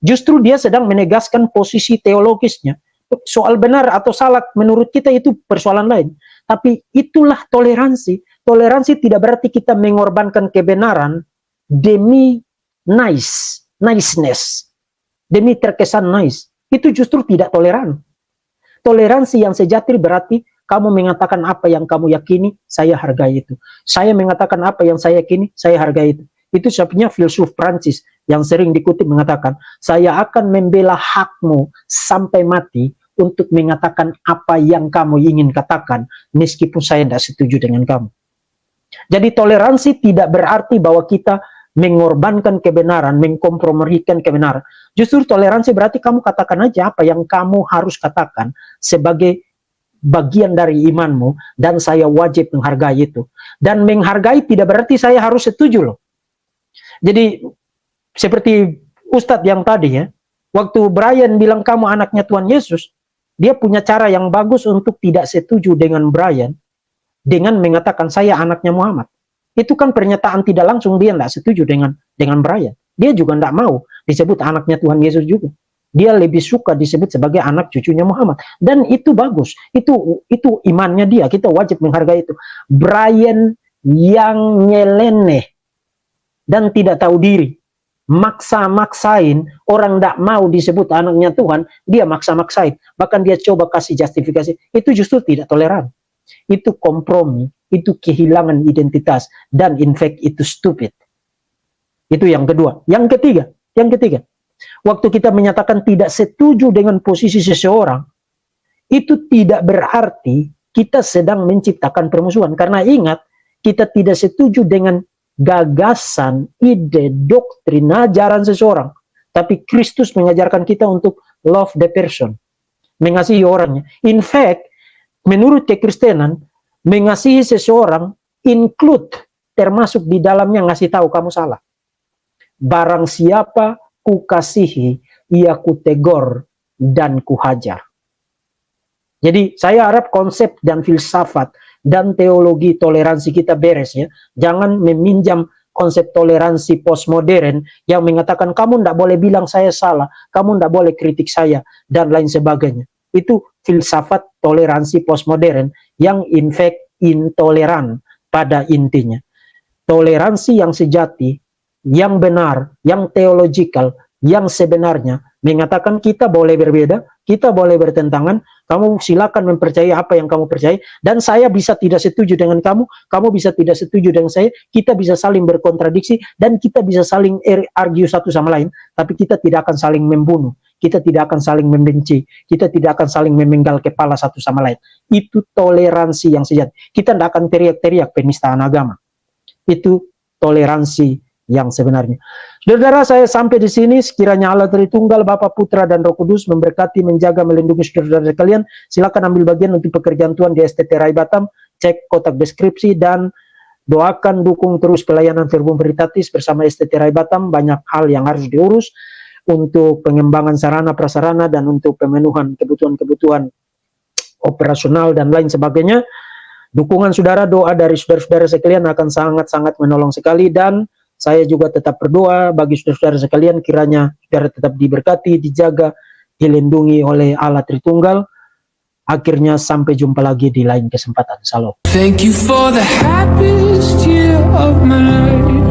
Justru dia sedang menegaskan posisi teologisnya. Soal benar atau salah menurut kita itu persoalan lain. Tapi itulah toleransi. Toleransi tidak berarti kita mengorbankan kebenaran demi niceness. Demi terkesan nice. Itu justru tidak toleran. Toleransi yang sejati berarti kamu mengatakan apa yang kamu yakini, saya hargai itu. Saya mengatakan apa yang saya yakini, saya hargai itu. Itu sebabnya filsuf Prancis yang sering dikutip mengatakan, saya akan membela hakmu sampai mati untuk mengatakan apa yang kamu ingin katakan, meskipun saya tidak setuju dengan kamu. Jadi toleransi tidak berarti bahwa kita mengorbankan kebenaran, mengkompromikan kebenaran. Justru toleransi berarti kamu katakan aja apa yang kamu harus katakan sebagai bagian dari imanmu, dan saya wajib menghargai itu. Dan menghargai tidak berarti saya harus setuju loh. Jadi seperti Ustadz yang tadi ya, waktu Brian bilang kamu anaknya Tuhan Yesus, dia punya cara yang bagus untuk tidak setuju dengan Brian dengan mengatakan saya anaknya Muhammad. Itu kan pernyataan tidak langsung, dia tidak setuju dengan Brian. Dia juga tidak mau disebut anaknya Tuhan Yesus juga. Dia lebih suka disebut sebagai anak cucunya Muhammad. Dan itu bagus. Itu imannya dia. Kita wajib menghargai itu. Brian yang nyeleneh dan tidak tahu diri, maksa-maksain orang tidak mau disebut anaknya Tuhan, dia maksa-maksain. Bahkan dia coba kasih justifikasi. Itu justru tidak toleran. Itu kompromi. Itu kehilangan identitas. Dan in fact itu stupid. Itu yang kedua. Yang ketiga. Waktu kita menyatakan tidak setuju dengan posisi seseorang, itu tidak berarti kita sedang menciptakan permusuhan. Karena ingat, kita tidak setuju dengan gagasan, ide, doktrin, ajaran seseorang. Tapi Kristus mengajarkan kita untuk love the person. Mengasihi orangnya. In fact, menurut kekristenan, mengasihi seseorang include, termasuk di dalamnya ngasih tahu kamu salah. Barang siapa kukasihi, ia kutegor dan kuhajar. Jadi saya harap konsep dan filsafat dan teologi toleransi kita beres ya. Jangan meminjam konsep toleransi postmodern yang mengatakan kamu tidak boleh bilang saya salah, kamu tidak boleh kritik saya, dan lain sebagainya. Itu filsafat toleransi postmodern yang in fact intoleran pada intinya. Toleransi yang sejati, yang benar, yang teologikal, yang sebenarnya mengatakan kita boleh berbeda, kita boleh bertentangan, kamu silakan mempercayai apa yang kamu percaya, dan saya bisa tidak setuju dengan kamu, kamu bisa tidak setuju dengan saya, kita bisa saling berkontradiksi, dan kita bisa saling argue satu sama lain, tapi kita tidak akan saling membunuh, kita tidak akan saling membenci, kita tidak akan saling memenggal kepala satu sama lain. Itu toleransi yang sejati. Kita tidak akan teriak-teriak penistaan agama. Itu toleransi yang sebenarnya. Saudara, saya sampai di sini. Sekiranya Allah Tritunggal, Bapa, Putra, dan Roh Kudus memberkati, menjaga, melindungi saudara-saudara sekalian. Silakan ambil bagian untuk pekerjaan Tuhan di STT Rai Batam. Cek kotak deskripsi dan doakan, dukung terus pelayanan Verbum Veritatis bersama STT Rai Batam. Banyak hal yang harus diurus untuk pengembangan sarana prasarana dan untuk pemenuhan kebutuhan-kebutuhan operasional dan lain sebagainya. Dukungan saudara, doa dari saudara-saudara sekalian akan sangat-sangat menolong sekali, dan saya juga tetap berdoa bagi saudara-saudara sekalian, kiranya saudara tetap diberkati, dijaga, dilindungi oleh Allah Tritunggal. Akhirnya sampai jumpa lagi di lain kesempatan. Salam. Thank you for the happiest year of my life.